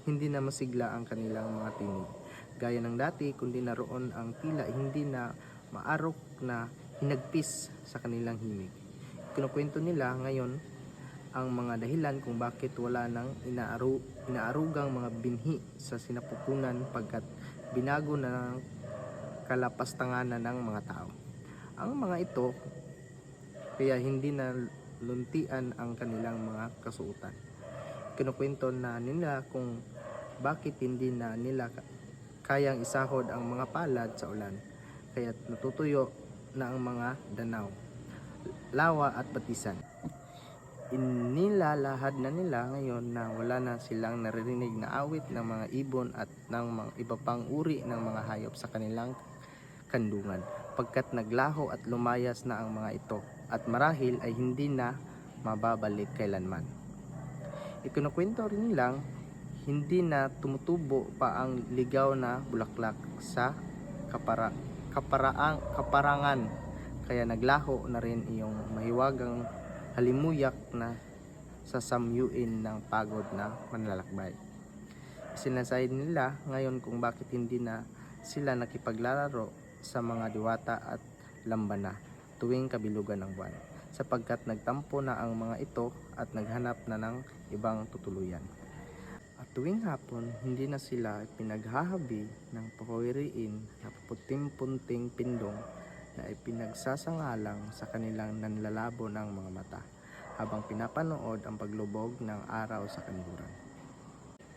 hindi na masigla ang kanilang mga tinig gaya ng dati, kundi naroon ang tila hindi na maarok na hinagpis sa kanilang himig. Kinukwento nila ngayon ang mga dahilan kung bakit wala nang inaarugang mga binhi sa sinapupunan pagkat binago na ng kalapastanganan ng mga tao. Ang mga ito kaya hindi na luntian ang kanilang mga kasuotan. Kinukwento na nila kung bakit hindi na nila kayang isahod ang mga palad sa ulan, kaya't natutuyo na ang mga danaw, lawa at batisan. Inilalahad na nila ngayon na wala na silang naririnig na awit ng mga ibon at ng mga iba pang uri ng mga hayop sa kanilang kandungan, pagkat naglaho at lumayas na ang mga ito at marahil ay hindi na mababalik kailanman. Ikinukwento rin nilang hindi na tumutubo pa ang ligaw na bulaklak sa kaparangan, kaya naglaho na rin iyong mahiwagang halimuyak na sasamyuin ng pagod na manlalakbay. Sinasay nila ngayon kung bakit hindi na sila nakipaglalaro sa mga diwata at lambana tuwing kabilugan ng buwan, sapagkat nagtampo na ang mga ito at naghanap na ng ibang tutuluyan. At tuwing hapon, hindi na sila pinaghahabi ng pawiriin na puting-punting pindong na ipinagsasangalang sa kanilang nanlalabo ng mga mata habang pinapanood ang paglubog ng araw sa kanluran.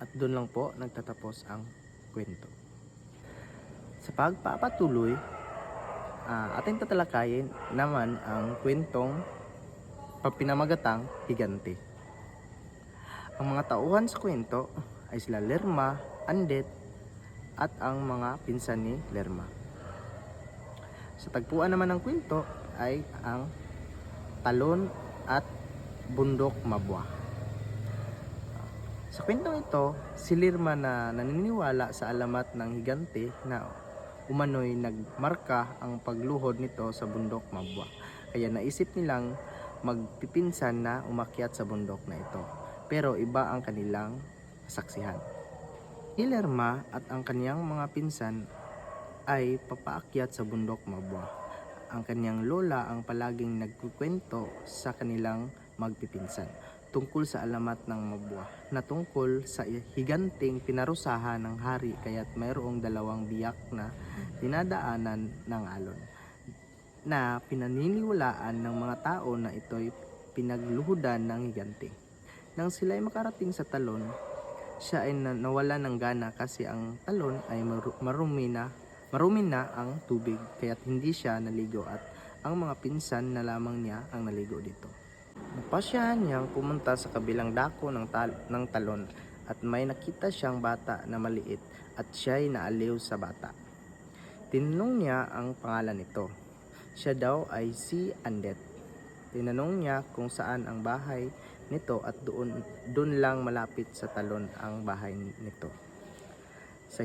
At doon lang po nagtatapos ang kwento. Sa pagpapatuloy, ating tatalakayin naman ang kwentong Pinamagatang Higante. Ang mga tauhan sa kwento ay sila Lerma, Andet at ang mga pinsan ni Lerma. Sa tagpuan naman ng kwento ay ang Talon at Bundok Mabwa. Sa kwentong ito, si Lerma na naniniwala sa alamat ng higante na umano'y nagmarka ang pagluhod nito sa Bundok Mabwa. Kaya naisip nilang magpipinsan na umakyat sa bundok na ito. Pero iba ang kanilang saksihan. Si Lerma at ang kaniyang mga pinsan ay papaakyat sa Bundok Mabwa. Ang kaniyang lola ang palaging nagkukwento sa kanilang magpipinsan tungkol sa alamat ng Mabwa na tungkol sa higanting pinarusahan ng hari, kaya't mayroong dalawang biyak na dinadaanan ng alon na pinaniniwalaan ng mga tao na ito'y pinagluhudan ng higante. Nang sila'y makarating sa talon, siya ay nawala ng gana kasi ang talon ay marumi na ang tubig kaya't hindi siya naligo at ang mga pinsan na lamang niya ang naligo dito. Napasyahan niyang pumunta sa kabilang dako ng talon at may nakita siyang bata na maliit at siya'y naaliw sa bata. Tinanong niya ang pangalan nito. Siya daw ay si Andet. Tinanong niya kung saan ang bahay nito at doon lang malapit sa talon ang bahay nito. Sa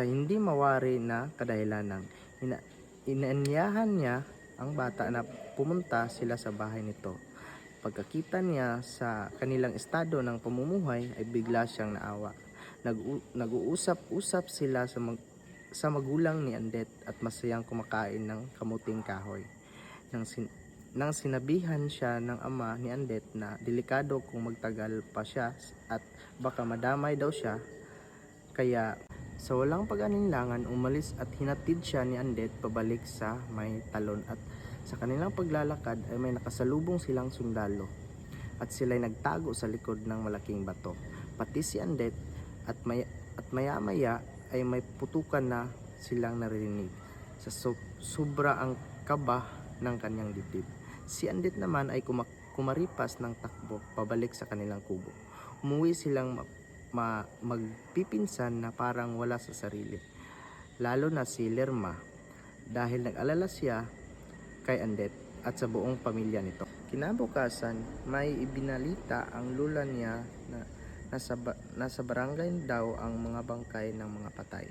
hindi mawari na kadahilanan, inanyahan niya ang bata na pumunta sila sa bahay nito. Pagkakita niya sa kanilang estado ng pamumuhay ay bigla siyang naawa. Nag-uusap-usap sila sa magulang ni Andet at masayang kumakain ng kamuting kahoy. Nang sinabihan siya ng ama ni Andet na delikado kung magtagal pa siya at baka madamay daw siya, kaya sa walang pag-alinlangan umalis at hinatid siya ni Andet pabalik sa may talon at sa kanilang paglalakad ay may nakasalubong silang sundalo at sila'y nagtago sa likod ng malaking bato. Pati si Andet at maya-maya ay may putukan na silang naririnig sa sobra ang kaba ng kanyang dibdib. Si Andet naman ay kumaripas ng takbo pabalik sa kanilang kubo. Umuwi silang magpipinsan na parang wala sa sarili. Lalo na si Lerma dahil nag-alala siya kay Andet at sa buong pamilya nito. Kinabukasan, may ibinalita ang lula niya na nasa barangay daw ang mga bangkay ng mga patay.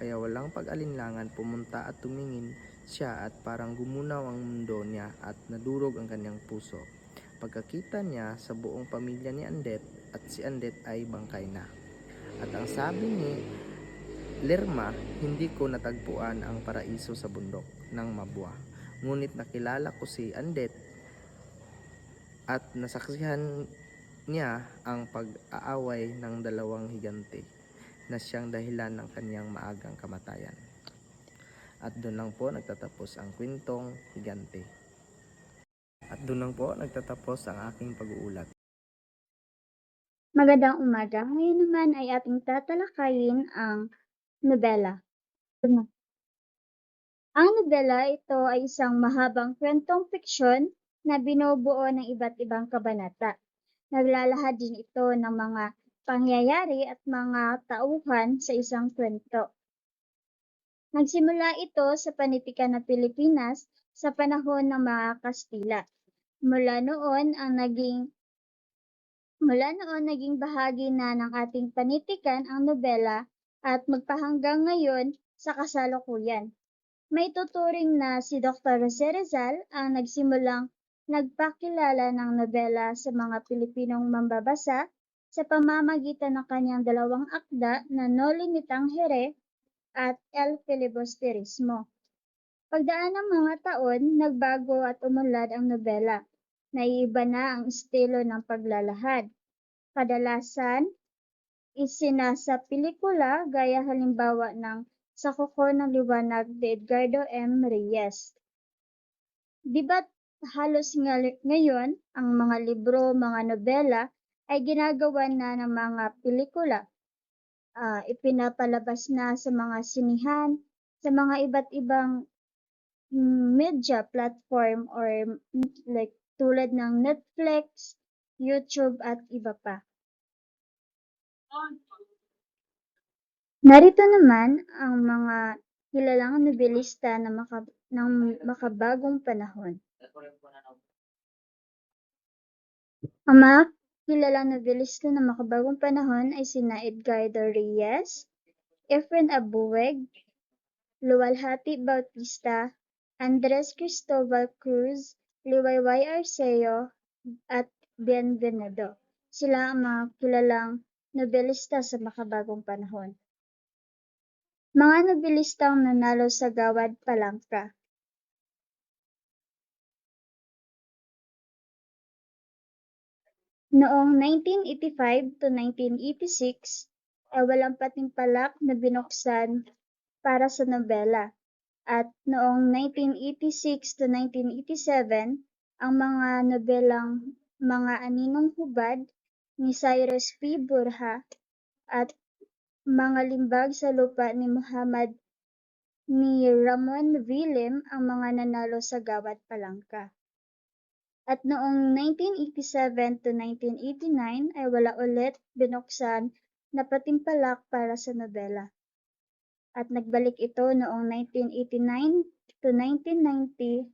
Kaya walang pag-alinlangan pumunta at tumingin siya at parang gumunaw ang mundo niya at nadurog ang kanyang puso. Pagkakita niya sa buong pamilya ni Andet at si Andet ay bangkay na. At ang sabi ni Lerma, hindi ko natagpuan ang paraiso sa bundok ng Mabwa. Ngunit nakilala ko si Andet at nasaksihan niya ang pag-aaway ng dalawang higante na siyang dahilan ng kanyang maagang kamatayan. At doon lang po nagtatapos ang kwentong higante. At doon lang po nagtatapos ang aking pag-uulat. Magandang umaga. Ngayon naman ay ating tatalakayin ang nobela. Ang nobela ito ay isang mahabang kwentong fiksyon na binubuo ng iba't ibang kabanata. Naglalahad din ito ng mga pangyayari at mga tauhan sa isang kwento. Nagsimula ito sa panitikan ng Pilipinas sa panahon ng mga Kastila. Mula noon naging bahagi na ng ating panitikan ang nobela at magpahanggang ngayon sa kasalukuyan. May tuturing na si Dr. Jose Rizal ang nagsimulang nagpakilala ng nobela sa mga Pilipinong mambabasa sa pamamagitan ng kanyang dalawang akda na Noli Me Tangere at El Filibusterismo. Pagdaan ng mga taon, nagbago at umunlad ang nobela. Naiiba na ang estilo ng paglalahad. Kadalasan, isinasa pelikula gaya halimbawa ng Sa Kuko ng Liwanag de Edgardo M. Reyes. Di ba halos ngayon ang mga libro, mga nobela ay ginagawa na ng mga pelikula. Ipinapalabas na sa mga sinihan, sa mga iba't ibang media platform or like tulad ng Netflix, YouTube at iba pa. Narito naman ang mga kilalang nobelista ng makabagong panahon. Ang mga kilalang nobelista ng makabagong panahon ay sina Edgardo Reyes, Efren Abueg, Luwalhati Bautista, Andres Cristobal Cruz, Liwayway Arceo, at Bienvenido. Sila ang mga kilalang nobelista sa makabagong panahon. Mga nobelistang nanalo sa Gawad Palangka. Noong 1985 to 1986 ay walang patimpalak na binuksan para sa nobela at noong 1986 to 1987 ang mga nobelang Mga Aninong Hubad ni Cyrus P. Borja at Mga Limbag sa Lupa ni Muhammad ni Ramon Villim ang mga nanalo sa Gawad Palangka. At noong 1987 to 1989 ay wala ulit binuksan na patimpalak para sa nobela. At nagbalik ito noong 1989 to 1990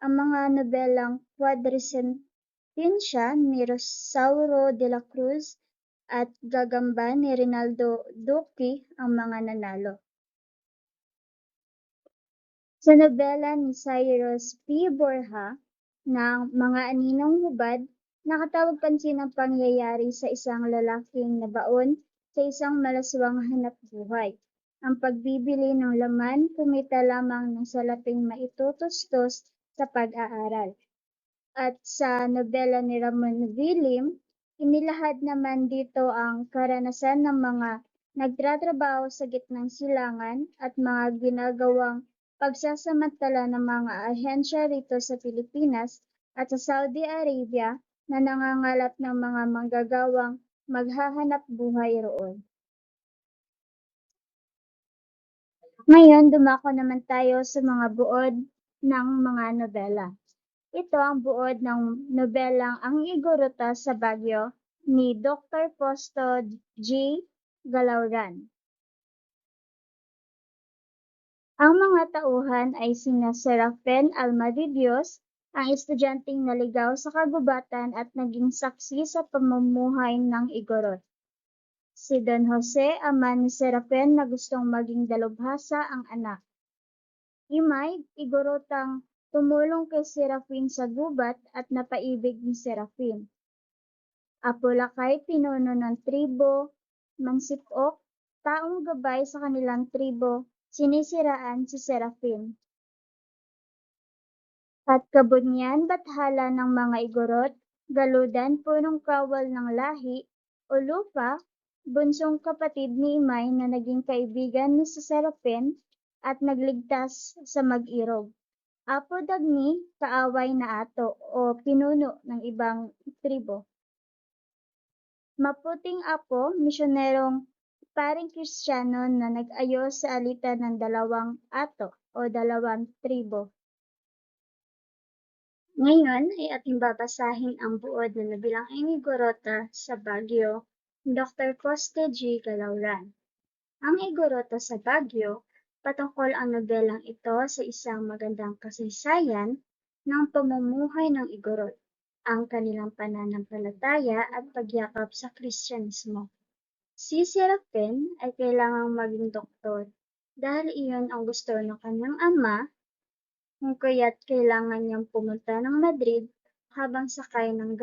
ang mga nobelang Quadricentencia ni Rosauro de la Cruz at Gagamba ni Rinaldo Duque ang mga nanalo. Sa nobela ni Cyrus P. Borja na Mga Aninong Hubad, nakatawag pansin ang pangyayari sa isang lalaking nabaon sa isang malaswang hanapbuhay. Ang pagbibili ng laman kumita lamang ng salaping maitutustos sa pag-aaral. At sa nobela ni Ramon Villim, inilahad naman dito ang karanasan ng mga nagtatrabaho sa gitnang silangan at mga ginagawang pagsasamantala ng mga ahensya rito sa Pilipinas at sa Saudi Arabia na nangangalap ng mga manggagawang maghahanap buhay roon. Ngayon, dumako naman tayo sa mga buod ng mga nobela. Ito ang buod ng nobelang Ang Igorota sa Baguio ni Dr. Fausto G. Galauran. Ang mga tauhan ay sina Serafen Almadidios, ang estudyanteng naligaw sa kagubatan at naging saksi sa pamumuhay ng Igorot. Si Don Jose, ama ni Serafen na gustong maging dalubhasa ang anak. Imay, Igorotang tumulong kay Serafin sa gubat at napaibig ni Serafin. Apolakay, pinuno ng tribo, Mansipok, taong gabay sa kanilang tribo, sinisiraan si Serafin. At Kabunyan, bathala ng mga Igorot, Galudan, punong kawal ng lahi, o Lupa, bunsong kapatid ni Imay na naging kaibigan ni Serafin at nagligtas sa mag-irog. Apo Dagni, kaaway na ato o pinuno ng ibang tribo. Maputing Apo, misyonerong paring Kristiyano na nag-ayos sa alitan ng dalawang ato o dalawang tribo. Ngayon ay ating babasahin ang buod na nabilang Igorota sa Baguio ni Dr. Coste G. Galauran. Ang Igorota sa Baguio, patungkol ang nobelang ito sa isang magandang kasaysayan ng pamumuhay ng Igorot, ang kanilang pananampalataya at pagyakap sa Kristyanismo. Si Serafin ay kailangang maging doktor dahil iyon ang gusto ng kanyang ama, kung kaya't kailangan niyang pumunta ng Madrid habang sakay ng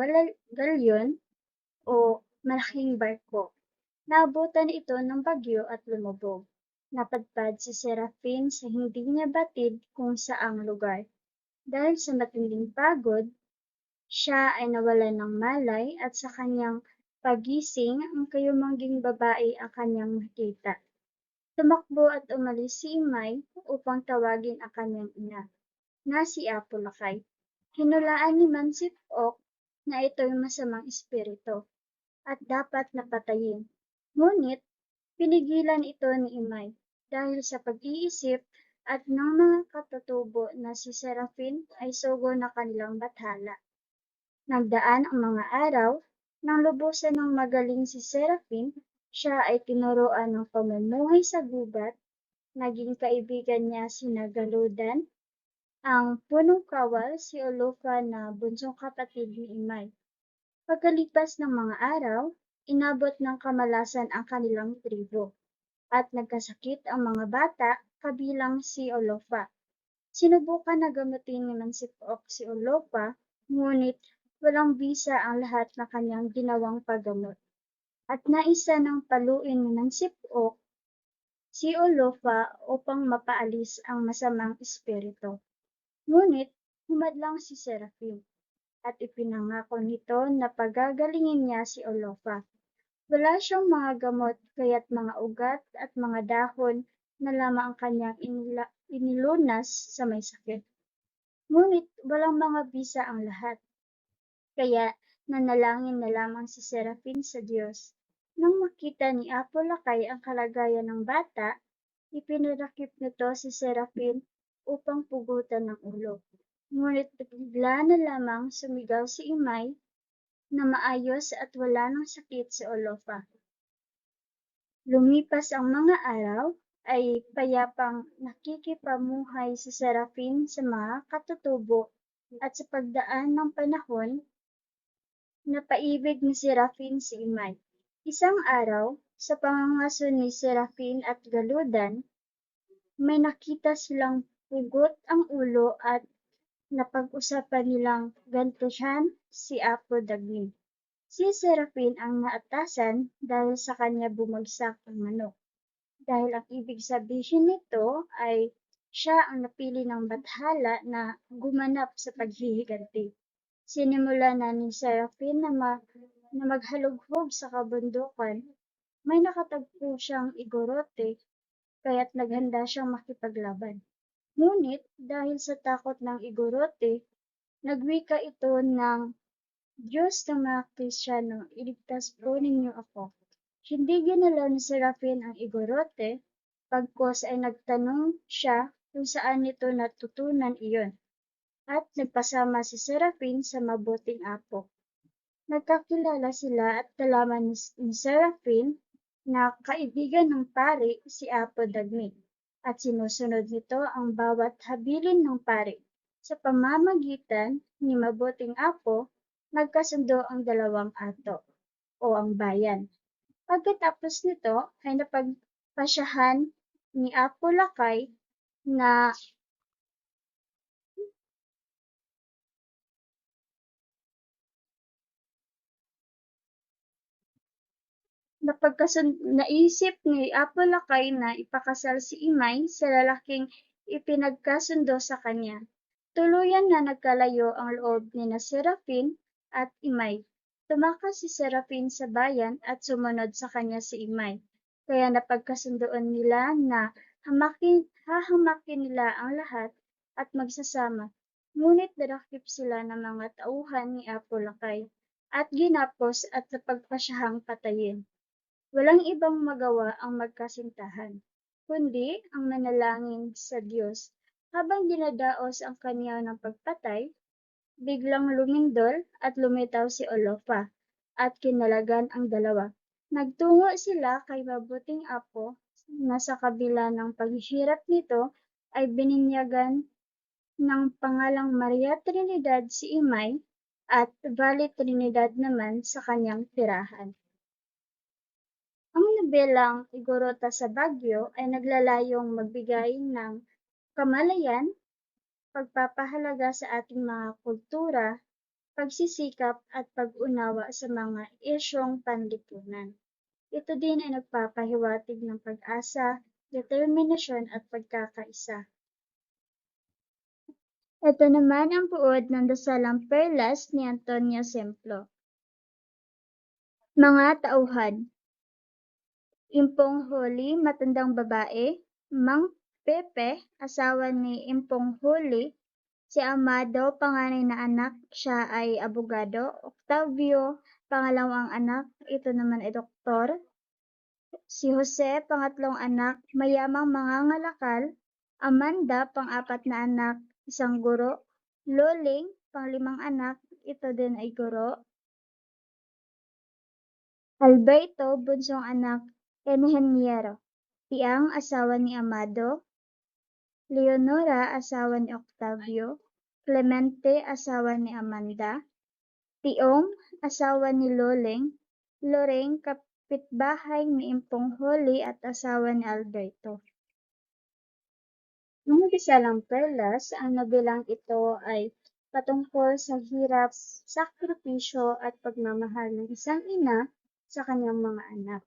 galyon o malaking barko. Naabutan ito ng bagyo at lumubog. Napadpad si Serafin sa hindi niya batid kung saang lugar. Dahil sa matinding pagod, siya ay nawalan ng malay at sa kanyang pagising ang kayumangging babae ang kanyang nakita. Tumakbo at umalis si Imay upang tawagin ang kanyang ina, na si Apolakay. Hinulaan ni Mansipok na ito'y masamang espiritu at dapat napatayin. Ngunit, pinigilan ito ni Imay dahil sa pag-iisip at ng mga katutubo na si Serafin ay sugo na kanilang bathala. Nagdaan ang mga araw, nang lubusan ng magaling si Serafin, siya ay tinuruan ng pamumuhay sa gubat, naging kaibigan niya sina Galudan, ang punong kawal si Olofa na bunsong kapatid ni Imay. Pagkalipas ng mga araw, inabot ng kamalasan ang kanilang tribo, at nagkasakit ang mga bata kabilang si Olofa. Sinubukan na gamutin ni Mansipok si Olofa, ngunit walang bisa ang lahat na kanyang ginawang paggamot. At naisa ng paluin ni Mansipok si Olofa upang mapaalis ang masamang espiritu. Ngunit humadlang si Serafin at ipinangako nito na pagagalingin niya si Olofa. Wala siyang mga gamot kaya't mga ugat at mga dahon na lamang ang kanyang inilunas sa may sakit. Ngunit walang mga bisa ang lahat. Kaya Nanalangin na lamang si Serafin sa Diyos. Nang makita ni Apolakay ang kalagayan ng bata, ipinarakip nito si Serafin upang pugutan ng ulo. Ngunit bigla na lamang sumigaw si Imay na maayos at wala ng sakit si Olofa. Lumipas ang mga araw, ay payapang nakikipamuhay si Serafin sa mga katutubo at sa pagdaan ng panahon, napaibig ni Serafin si Imay. Isang araw, sa pangangaso ni Serafin at Galudan, may nakita silang pugot ang ulo at napag-usapan nilang gantihan si Apo Dagni. Si Serafin ang naatasan dahil sa kanya bumagsak ang manok. Dahil ang ibig sabihin nito ay siya ang napili ng bathala na gumanap sa paghihiganti. Sinimula na ni Serafin na maghalughog sa kabundukan. May nakatagpo siyang igorote, kaya't naghanda siyang makipaglaban. Ngunit dahil sa takot ng igorote, nagwika ito ng Diyos ng mga Kristiyano, iligtas po ninyo ako. Hindi ginalaw ni Serafin ang igorote, pagkos ay nagtanong siya kung saan nito natutunan iyon, at nagpasama si Serafin sa mabuting apo. Nagkakilala sila at nalaman ni Serafin na kaibigan ng pari si Apo Dagni, at sinusunod nito ang bawat habilin ng pari. Sa pamamagitan ni mabuting apo, nagkasundo ang dalawang ato o ang bayan. Pagkatapos nito ay napagpasyahan ni Apo Lakay na naisip ni Apo Lakay na ipakasal si Imay sa lalaking ipinagkasundo sa kanya. Tuluyan na nagkalayo ang loob ni na Serafin at Imay. Tumakas si Serafin sa bayan at sumunod sa kanya si Imay. Kaya napagkasundoan nila na hahamakin nila ang lahat at magsasama. Ngunit darakip sila ng mga tauhan ni Apo Lakay at ginapos at napagpasyahang patayin. Walang ibang magawa ang magkasintahan, kundi ang manalangin sa Diyos. Habang dinadaos ang kanya ng pagpatay, biglang lumindol at lumitaw si Olofa at kinalagan ang dalawa. Nagtungo sila kay mabuting apo na sa kabila ng paghihirap nito ay bininyagan ng pangalang Maria Trinidad si Imay at Valley Trinidad naman sa kanyang tirahan. Ang nobelang Igorota sa Baguio ay naglalayong magbigay ng kamalayan, pagpapahalaga sa ating mga kultura, pagsisikap at pag-unawa sa mga isyong panlipunan. Ito din ay nagpapahiwatig ng pag-asa, determinasyon at pagkakaisa. Ito naman ang buod ng dasalang perlas ni Antonio Semplo. Mga tauhan, Impong Huli, matandang babae, Mang Pepe, asawa ni Impong Huli, si Amado, panganay na anak, siya ay abogado, Octavio, pangalawang anak, ito naman ay doktor, si Jose, pangatlong anak, mayamang mangangalakal, Amanda, pang-apat na anak, isang guro, Loling, panglimang anak, ito din ay guro, Alberto, bunsong anak, Enheniero, Tiang, asawa ni Amado, Leonora, asawa ni Octavio, Clemente, asawa ni Amanda, Tiong, asawa ni Loleng, Loreng, kapitbahay ni Impong Holi at asawa ni Alberto. Mga bisalang perlas, ang nobelang ito ay patungkol sa hirap, sakripisyo at pagmamahal ng isang ina sa kanyang mga anak.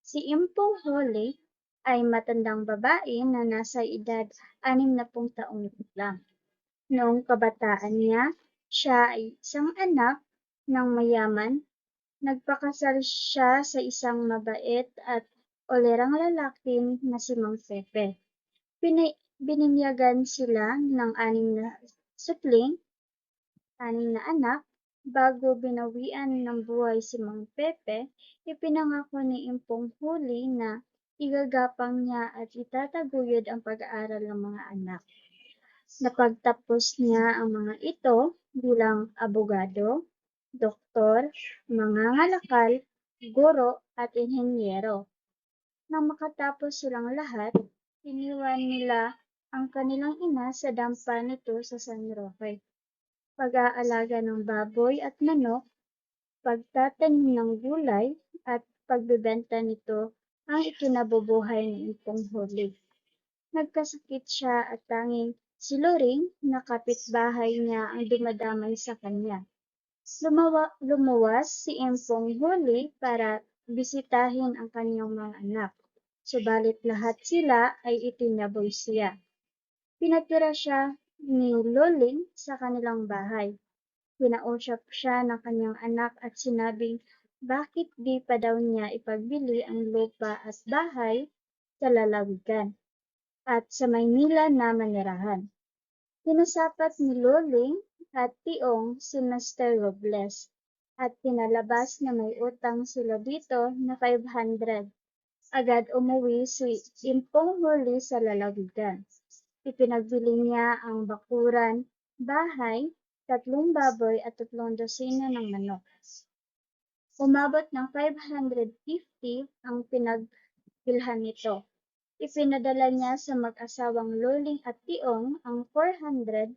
Si Impong Holi ay matandang babae na nasa edad 60 taong lang. Noong kabataan niya, siya ay isang anak ng mayaman. Nagpakasal siya sa isang mabait at olerang lalaki na si Mang Pepe. Bininyagan sila ng 6 na supling, 6 na anak, Bago binawian ng buhay si Mang Pepe, ipinangako ni Impong Huli na igagapang niya at itataguyod ang pag-aaral ng mga anak. Napagtapos niya ang mga ito bilang abogado, doktor, mangangalakal, guro at inhenyero. Nang makatapos silang lahat, iniwan nila ang kanilang ina sa dampa nito sa San Roque. Pag-aalaga ng baboy at manok, pagtatanim ng gulay, at pagbebenta nito ang ikinabubuhay ni Impong Huli. Nagkasakit siya at tanging si Loring na kapitbahay niya ang dumadamay sa kanya. Lumuwas si Impong Huli para bisitahin ang kanyang mga anak. Subalit lahat sila ay itinyaboy siya. Pinatira siya ni Loling sa kanilang bahay. Kinausap siya ng kanyang anak at sinabing bakit di pa daw niya ipagbili ang lupa at bahay sa lalawigan at sa Maynila na manirahan. Kinasapat ni Loling at Tiong si Mr. Robles at pinalabas na may utang sila dito na 500. Agad umuwi si Impong Huli sa lalawigan. Ipinagbili niya ang bakuran, bahay, 3 baboy at 3 dosina ng manok. Umabot ng 550 ang pinagbilhan nito. Ipinadala niya sa mag-asawang Loling at Tiong ang 400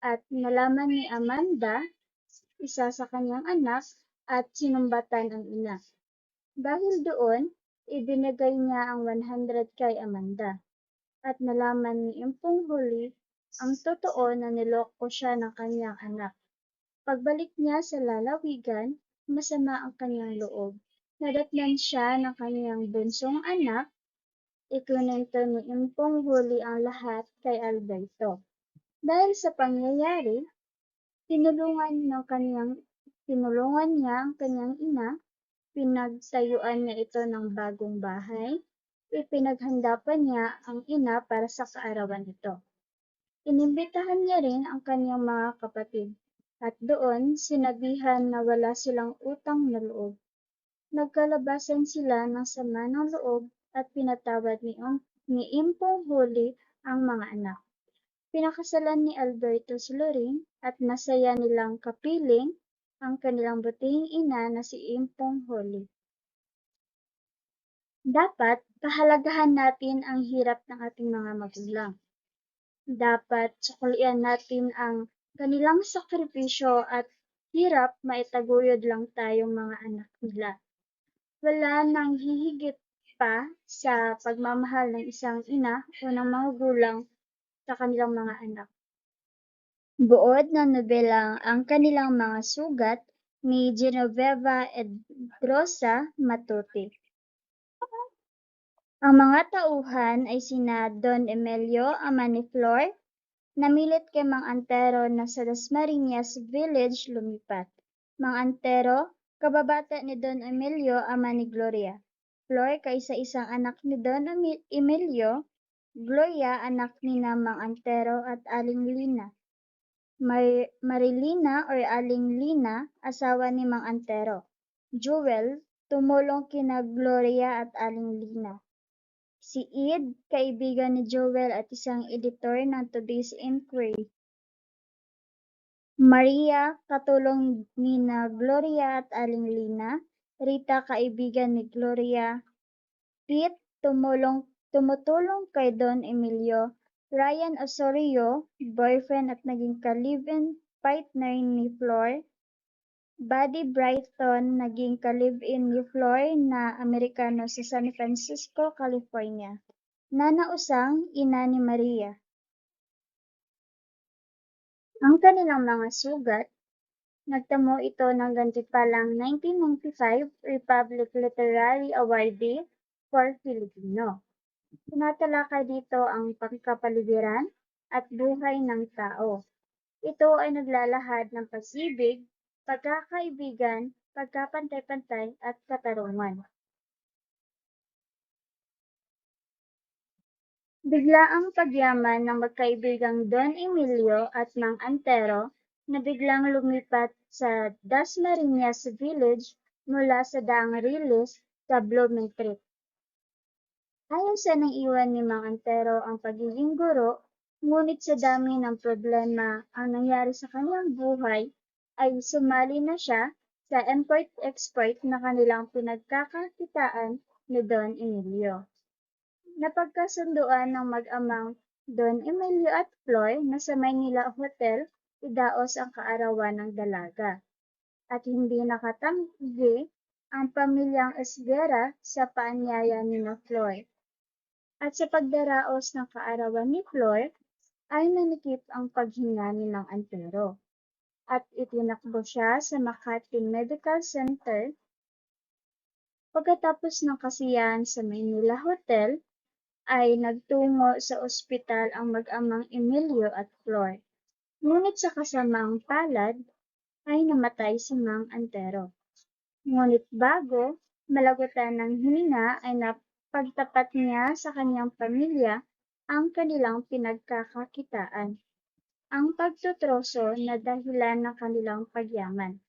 at nalaman ni Amanda, isa sa kanyang anak, at sinumbatan ang ina. Dahil doon, ibinigay niya ang 100 kay Amanda at nalaman ni Impong Huli ang totoo na niloko siya ng kanyang anak. Pagbalik niya sa lalawigan, masama ang kanyang loob. Nadatnan siya ng kanyang bunsong anak. Ikinento ni Impong Huli ang lahat kay Alberto. Dahil sa pangyayari, tinulungan niya ang kanyang ina, pinagtayuan niya ito ng bagong bahay, ipinaghanda pa niya ang ina para sa kaarawan nito. Inimbitahan niya rin ang kanyang mga kapatid, at doon sinabihan na wala silang utang na loob. Nagkalabasan sila ng sama ng loob at pinatawad ni Impong Huli ang mga anak. Pinakasalan ni Alberto si Loring at nasaya nilang kapiling ang kanilang butihing ina na si Impong Huli. Dapat pahalagahan natin ang hirap ng ating mga magulang. Dapat suklian natin ang kanilang sakripisyo at hirap maitaguyod lang tayong mga anak nila. Wala nang hihigit pa sa pagmamahal ng isang ina o ng mga magulang sa kanilang mga anak. Buod na nobelang Ang Kanilang Mga Sugat ni Genoveva Edrosa Matuti. Ang mga tauhan ay sina Don Emilio ama ni Flor, namilit kay Mang Antero na sa Dasmariñas Village lumipat. Mang Antero, kababata ni Don Emilio ama ni Gloria. Flor, kaisa-isang anak ni Don Emilio. Gloria, anak ni na Mang Antero at Aling Lina. Marilina or Aling Lina, asawa ni Mang Antero. Jewel, tumulong kina Gloria at Aling Lina. Si Ed, kaibigan ni Joel at isang editor ng Today's Inquiry. Maria, katulong ni na Gloria at Aling Lina. Rita, kaibigan ni Gloria. Pete, tumutulong kay Don Emilio. Ryan Osorio, boyfriend at naging ka-live-in partner ni Flor. Buddy Brighton, naging ka-live-in ni Flor na Amerikano sa San Francisco, California. Nana Usang, ina ni Maria. Ang kanilang mga sugat, nagtamo ito ng gantimpalang 1995 Republic Literary Awardee for Filipino. Tinatalakay dito ang pagkapaligiran at buhay ng tao. Ito ay naglalahad ng pag-ibig, pagkakaibigan, pagkapantay-pantay at katarungan. Biglaang pagyaman ng magkaibigang Don Emilio at Mang Antero na biglang lumipat sa Dasmariñas Village mula sa Daang Riles sa Blooming Creek. Ayaw sanang iwan ni Mang Antero ang pagiging guro, ngunit sa dami ng problema ang nangyari sa kanyang buhay, ay sumali na siya sa import-export na kanilang pinagkakakitaan ni Don Emilio. Napagkasunduan ng mag-amang Don Emilio at Floy na sa Maynila Hotel idaos ang kaarawan ng dalaga, at hindi nakatanggi ang pamilyang Esguera sa paanyaya ni Floy. At sa pagdaraos ng kaarawan ni Floy, ay nanikip ang paghinga ni Mang Antero, at itinakbo siya sa Makati Medical Center. Pagkatapos ng kasiyahan sa Maynila Hotel, ay nagtungo sa ospital ang mag-amang Emilio at Floy. Ngunit sa kasamang palad, ay namatay si Mang Antero. Ngunit bago malagutan ng hininga ay napagtapat niya sa kanyang pamilya ang kanilang pinagkakakitaan, ang pagtutroso na dahilan ng kanilang pagyaman.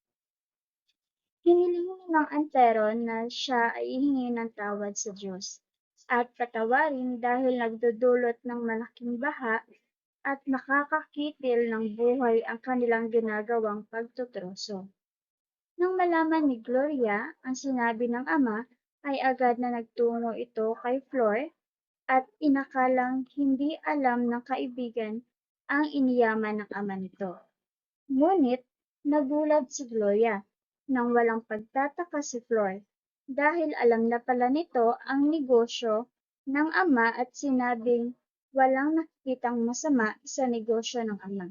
Hiniling ni Mang Antero na siya ay ihingi ng tawad sa Diyos at patawarin dahil nagdudulot ng malaking baha at nakakakitil ng buhay ang kanilang ginagawang pagtutroso. Nang malaman ni Gloria ang sinabi ng ama, ay agad na nagtungo ito kay Flor at inakalang hindi alam ng kaibigan ang iniyaman ng ama nito. Ngunit nagulat si Gloria nang walang pagtataka si Flor dahil alam na pala nito ang negosyo ng ama at sinabing walang nakikitang masama sa negosyo ng ama.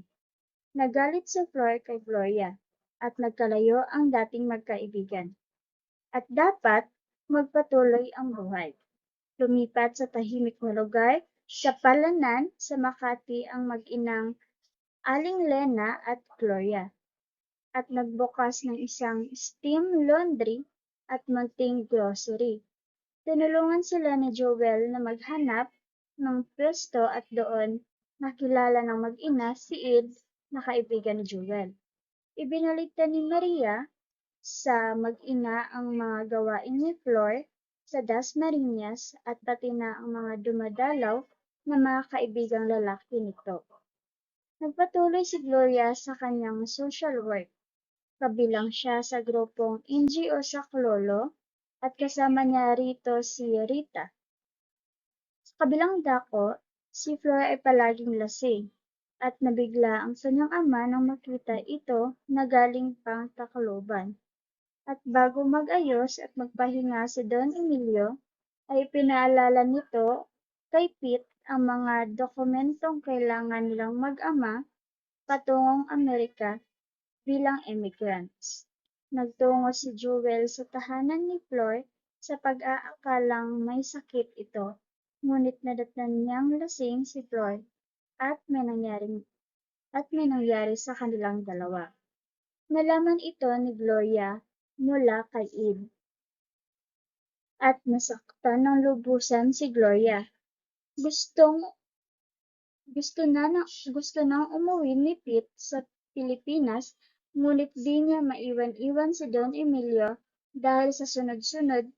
Nagalit si Flor kay Gloria at nagkalayo ang dating magkaibigan. At dapat magpatuloy ang buhay. Lumipat sa tahimik na lugar sa Palanan sa Makati ang mag-inang Aling Lena at Gloria, at nagbukas ng isang steam laundry at munting grocery. Tinulungan sila ni Joel na maghanap ng pwesto at doon nakilala ng mag-ina si Ed na kaibigan ni Joel. Ibinalita ni Maria sa mag-ina ang mga gawain ni Flor sa Dasmariñas at pati na ang mga dumadalaw na mga kaibigang lalaki nito. Nagpatuloy si Gloria sa kanyang social work. Kabilang siya sa grupong NGO sa Clolo at kasama niya rito si Rita. Sa kabilang dako, si Flor ay palaging lasing at nabigla ang kanyang ama nang makita ito na galing pang Tacloban. At bago mag-ayos at magpahinga si Don Emilio, ay pinaalala nito kay Pete ang mga dokumentong kailangan nilang mag-ama patungong Amerika bilang immigrants. Nagtungo si Joel sa tahanan ni Flor sa pag-aakalang may sakit ito, ngunit nadatnan niyang lasing si Flor at may nangyari sa kanilang dalawa. Nalaman ito ni Gloria mula kay Eve at nasaktan ng lubusan si Gloria. Gusto nang umuwi ni Pete sa Pilipinas, ngunit di niya maiwan-iwan si Don Emilio dahil sa sunod-sunod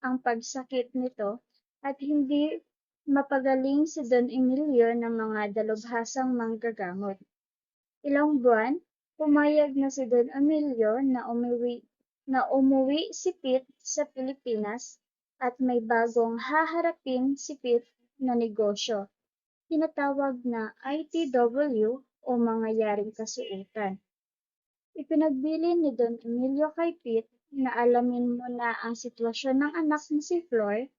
ang pagsakit nito at hindi mapagaling si Don Emilio ng mga dalubhasang manggagamot. Ilang buwan, pumayag na si Don Emilio na umuwi si Pete sa Pilipinas at may bagong haharapin si Pete na negosyo, tinatawag na ITW o mangyayaring kasuotan. Ipinagbilin ni Don Emilio kay Pete na alamin muna ang sitwasyon ng anak ni si Flor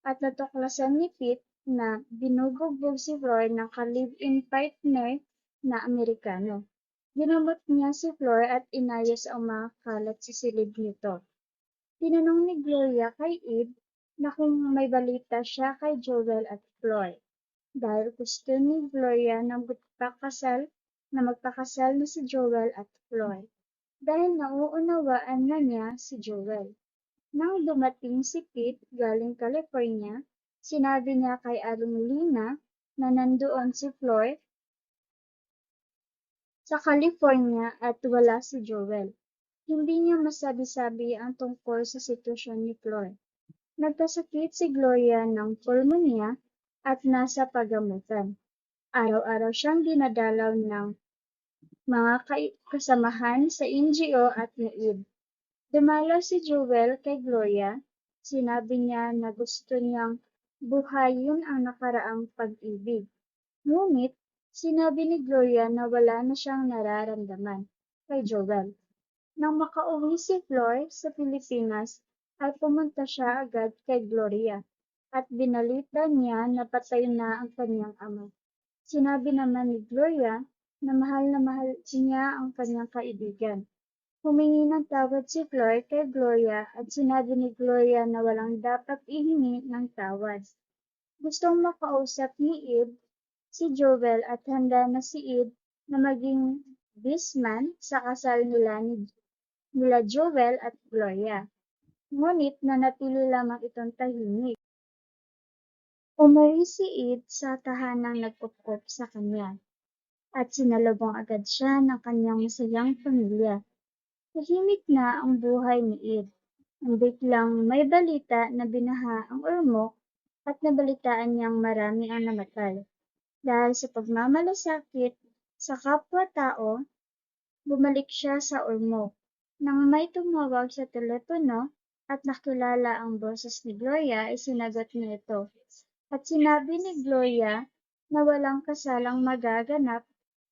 at natuklasan ni Pete na binubugbog si Flor ng ka-live-in partner na Amerikano. Ginamot niya si Flor at inayos ang mga kalat sa silid nito. Tinanong ni Gloria kay Eve na kung may balita siya kay Joel at Flor, dahil gusto ni Gloria na magpakasal na si Joel at Flor, dahil nauunawaan na niya si Joel. Nang dumating si Pete galing California, sinabi niya kay Aling Lina na nandoon si Flor sa California at wala si Joel. Hindi niya masabi-sabi ang tungkol sa sitwasyon ni Flor. Nagkasakit si Gloria ng pulmonya at nasa pagamutan. Araw-araw siyang dinadalaw ng mga kasamahan sa NGO at NAID. Dumalaw si Joel kay Gloria. Sinabi niya na gusto niyang buhayin ang nakaraang pag-ibig. Ngunit, sinabi ni Gloria na wala na siyang nararamdaman kay Joel. Nang makauwi si Flor sa Pilipinas, ay pumunta siya agad kay Gloria at binalita niya na patay na ang kanyang ama. Sinabi naman ni Gloria na mahal niya ang kanyang kaibigan. Humingi ng tawad si Flor kay Gloria at sinabi ni Gloria na walang dapat ihingi ng tawad. Gustong makausap ni Ed si Joel at handa na si Ed na maging bisman sa kasal nila Joel at Gloria. Ngunit nanatili lamang itong tahimik. Umuwi si Ed sa tahanang nagpupkop sa kanya at sinalubong agad siya ng kanyang masayang pamilya. Tahimik na ang buhay ni Ed. Nang biglang may balita na binaha ang Ormoc at nabalitaan niyang marami ang namatay. Dahil sa pagmamalasakit sa kapwa-tao, bumalik siya sa Ormoc. Nang may tumawag sa telepono at nakilala ang boses ni Gloria, ay sinagot niya ito. At sinabi ni Gloria na walang kasalang magaganap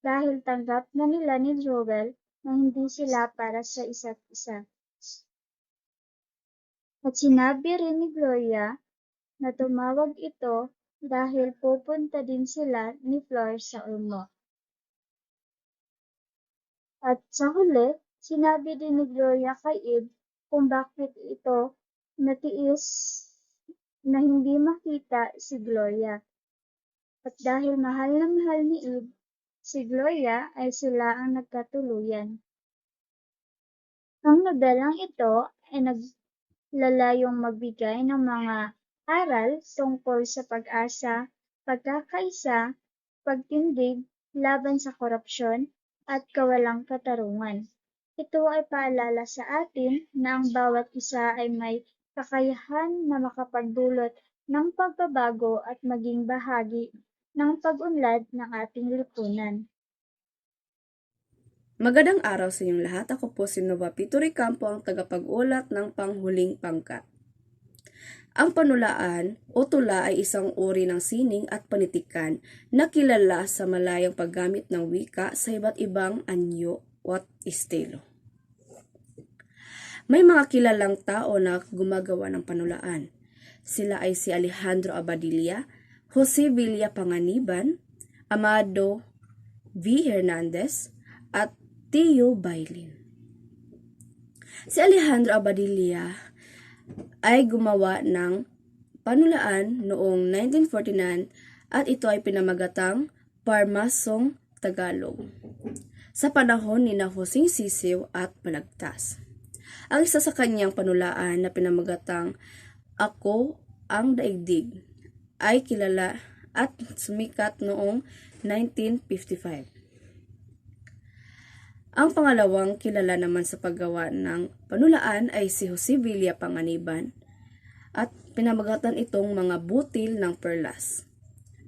dahil tanggap na nila ni Joel na hindi sila para sa isa't isa. At sinabi rin ni Gloria na tumawag ito dahil pupunta din sila ni Flor sa Ormoc. At sa huli, sinabi din ni Gloria kay Ed kung bakit ito natiis na hindi makita si Gloria. At dahil mahal na mahal ni Ed si Gloria ay sila ang nagkatuluyan. Ang nobelang ito ay naglalayong magbigay ng mga aral tungkol sa pag-asa, pagkakaisa, pagtindig laban sa korupsyon at kawalang katarungan. Ito ay paalala sa atin na ang bawat isa ay may kakayahan na makapagdulot ng pagbabago at maging bahagi ng pag-unlad ng ating lipunan. Magandang araw sa inyong lahat. Ako po si Nova Pito Ricampo, ang tagapag-ulat ng panghuling pangkat. Ang panulaan o tula ay isang uri ng sining at panitikan na kilala sa malayang paggamit ng wika sa iba't ibang anyo at estilo. May mga kilalang tao na gumagawa ng panulaan. Sila ay si Alejandro Abadilla, Jose Villa Panganiban, Amado V. Hernandez, at Tio Bailin. Si Alejandro Abadilla ay gumawa ng panulaan noong 1949 at ito ay pinamagatang Parmasong Tagalog sa panahon ni Hoseng Sisiw at Balagtas. Ang isa sa kanyang panulaan na pinamagatang Ako ang Daigdig ay kilala at sumikat noong 1955. Ang pangalawang kilala naman sa paggawa ng panulaan ay si Jose Villa Panganiban at pinamagatan itong Mga Butil ng Perlas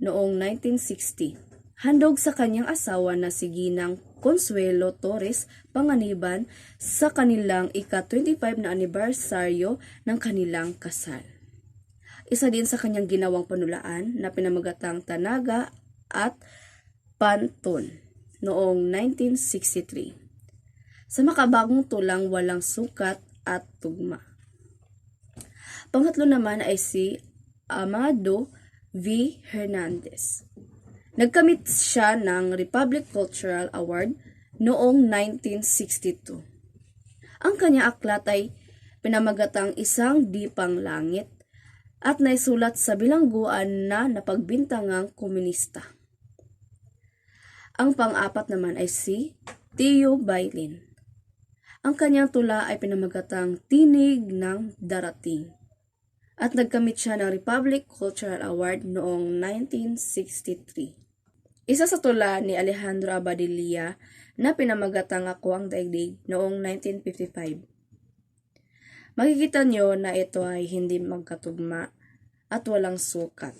noong 1960. Handog sa kanyang asawa na si Ginang Consuelo Torres Panganiban sa kanilang ika-25 na anibersaryo ng kanilang kasal. Isa din sa kanyang ginawang panulaan na pinamagatang Tanaga at Pantun noong 1963. Sa makabagong tulang Walang Sukat at Tugma. Pangatlo naman ay si Amado V. Hernandez. Nagkamit siya ng Republic Cultural Award noong 1962. Ang kanyang aklat ay pinamagatang Isang Dipang Langit at naisulat sa bilangguan na napagbintangang komunista. Ang pang-apat naman ay si Tio Bailin. Ang kanyang tula ay pinamagatang Tinig ng Darating at nagkamit siya ng Republic Cultural Award noong 1963. Isa sa tula ni Alejandro Abadilla na pinamagatang Ako ang Daigdig noong 1955. Makikita nyo na ito ay hindi magkatugma at walang sukat.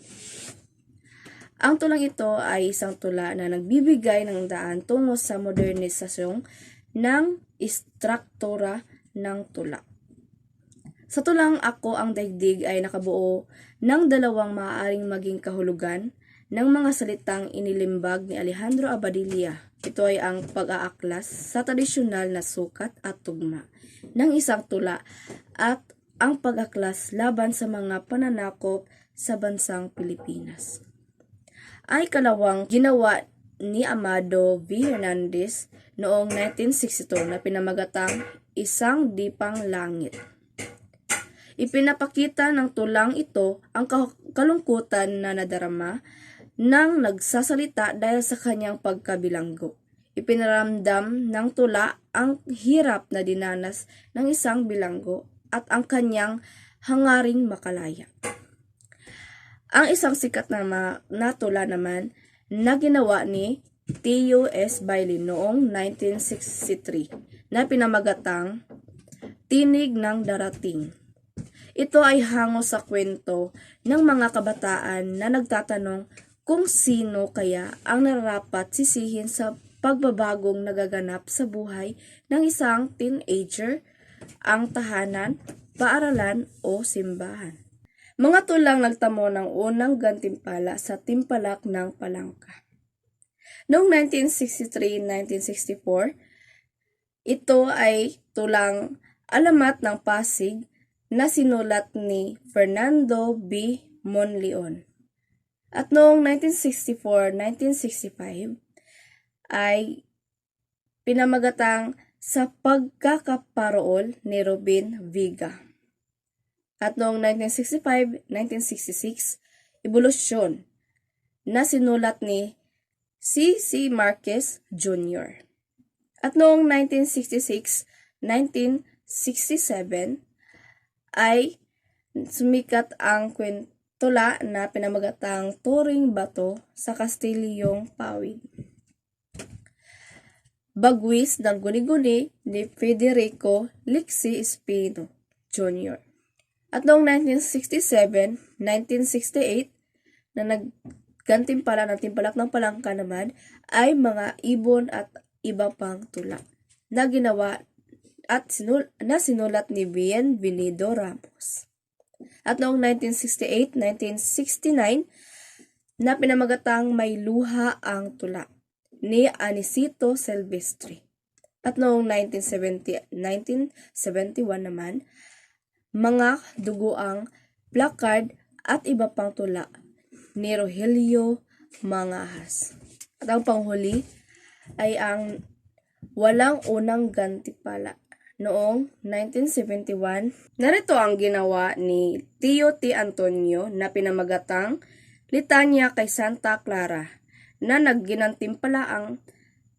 Ang tulang ito ay isang tula na nagbibigay ng daan tungo sa modernisasyon ng istruktura ng tula. Sa tulang Ako ang Daigdig ay nakabuo ng dalawang maaaring maging kahulugan ng mga salitang inilimbag ni Alejandro Abadilla. Ito ay ang pag-aaklas sa tradisyonal na sukat at tugma ng isang tula at ang pag-aklas laban sa mga pananakop sa bansang Pilipinas. Ay kalawang ginawa ni Amado V. Hernandez noong 1962 na pinamagatang Isang Dipang Langit. Ipinapakita ng tulang ito ang kalungkutan na nadarama nang nagsasalita dahil sa kanyang pagkabilanggo. Ipinaramdam ng tula ang hirap na dinanas ng isang bilanggo at ang kanyang hangaring makalaya. Ang isang sikat na tula naman na ginawa ni Tio S. Bailin noong 1963 na pinamagatang Tinig ng Darating. Ito ay hango sa kwento ng mga kabataan na nagtatanong kung sino kaya ang nararapat sisihin sa pagbabagong nagaganap sa buhay ng isang teenager, ang tahanan, paaralan o simbahan. Mga tulang nagtamo ng unang gantimpala sa timpalak ng Palangka. Noong 1963-1964, ito ay tulang Alamat ng Pasig na sinulat ni Fernando B. Monleon. At noong 1964-1965 ay pinamagatang Sa Pagkakaparool ni Robin Viga. At noong 1965-1966, Ebolusyon na sinulat ni C.C. Marquez Jr. At noong 1966-1967 ay sumikat ang tula na pinamagatang Turing Bato sa Kastilyong Pawid. Bagwis ng Guni-Guni ni Federico Lixi Espino Jr. At noong 1967-1968 na naggantimpala ng Timpalak ng Palangka naman ay Mga Ibon at Iba Pang Tula na ginawa at sinulat ni Bienvenido Ramos. At noong 1968-1969 na pinamagatang May Luha ang Tula ni Anisito Silvestre. At noong 1971 naman, Mga Duguang Placard at Iba Pang Tula ni Rogelio Mangahas. At ang panghuli ay ang Walang Unang Gantipala noong 1971. Narito ang ginawa ni Tio T. Antonio na pinamagatang Litanya kay Santa Clara na nagginantimpala ang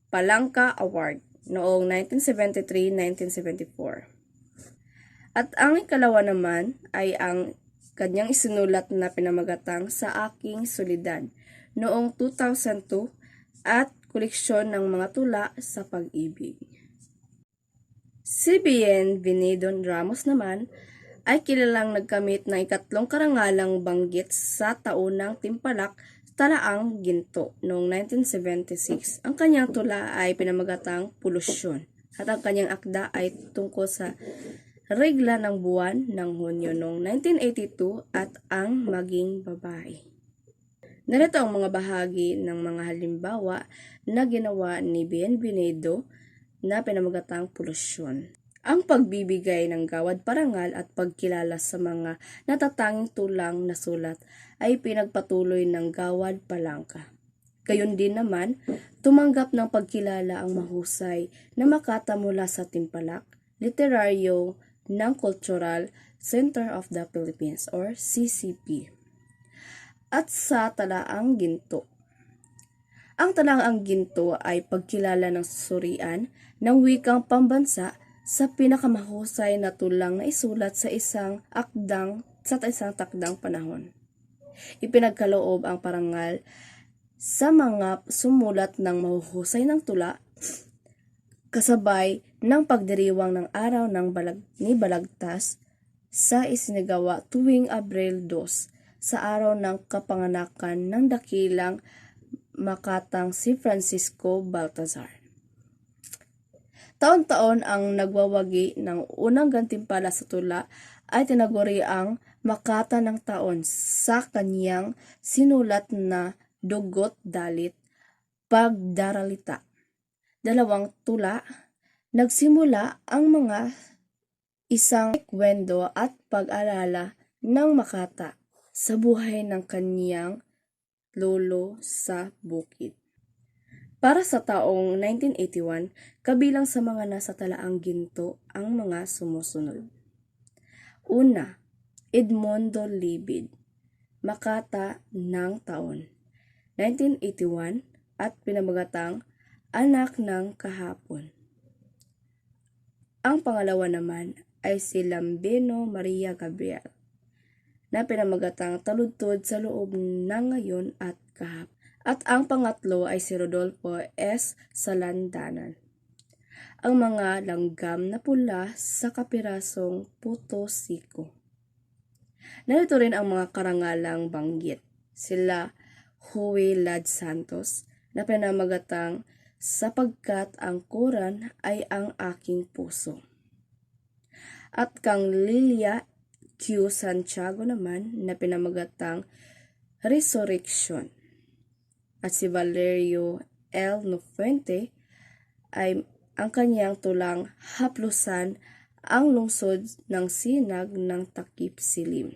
Palangka Award noong 1973-1974. At ang ikalawa naman ay ang kanyang isinulat na pinamagatang Sa Aking Solidad noong 2002 at koleksyon ng mga tula sa pag-ibig. Si Bienvenido Ramos naman ay kilalang nagkamit ng ikatlong karangalang banggit sa taunang timpalak Talaang Ginto noong 1976. Ang kanyang tula ay pinamagatang Polusyon at ang kanyang akda ay tungkol sa regla ng buwan ng Hunyo noong 1982 at ang maging babae. Narito ang mga bahagi ng mga halimbawa na ginawa ni Bienvenido na pinamagatang Polusyon. Ang pagbibigay ng gawad parangal at pagkilala sa mga natatanging tulang na sulat ay pinagpatuloy ng Gawad Palangka. Gayon din naman, tumanggap ng pagkilala ang mahusay na makata mula sa Timpalak, Literaryo ng Cultural Center of the Philippines or CCP. At sa Talaang Ginto. Ang Talaang Ginto ay pagkilala ng susurian ng wikang pambansa sa pinakamahusay na tulang na isulat sa isang takdang panahon. Ipinagkaloob ang parangal sa mga sumulat ng mahuhusay ng tula kasabay ng pagdiriwang ng araw ni Balagtas sa isinagawa tuwing Abril 2 sa araw ng kapanganakan ng dakilang makatang si Francisco Baltazar. Taon-taon ang nagwawagi ng unang gantimpala sa tula ay tinaguri ang Makata ng Taon sa kanyang sinulat na Dugot Dalit, Pagdaralita. Dalawang tula, nagsimula ang mga isang kwento at pag-alala ng Makata sa buhay ng kanyang lolo sa bukid. Para sa taong 1981, kabilang sa mga nasa talaang ginto ang mga sumusunod. Una, Edmundo Libid, Makata ng Taon, 1981 at pinamagatang Anak ng Kahapon. Ang pangalawa naman ay si Lambeno Maria Gabriel, na pinamagatang Taludtod sa Loob ng Ngayon at Kahapon. At ang pangatlo ay si Rodolfo S. Salandanan, ang mga langgam na pula sa kapirasong Puto Siko. Narito rin ang mga karangalang banggit, sila Huey Lad Santos, na pinamagatang Sapagkat ang Quran ay ang aking puso. At kang Lilia Q. Santiago naman, na pinamagatang Resurrection. At si Valerio L. Nofuente ay ang kanyang tulang Haplusan ang lungsod ng sinag ng Takip Silim.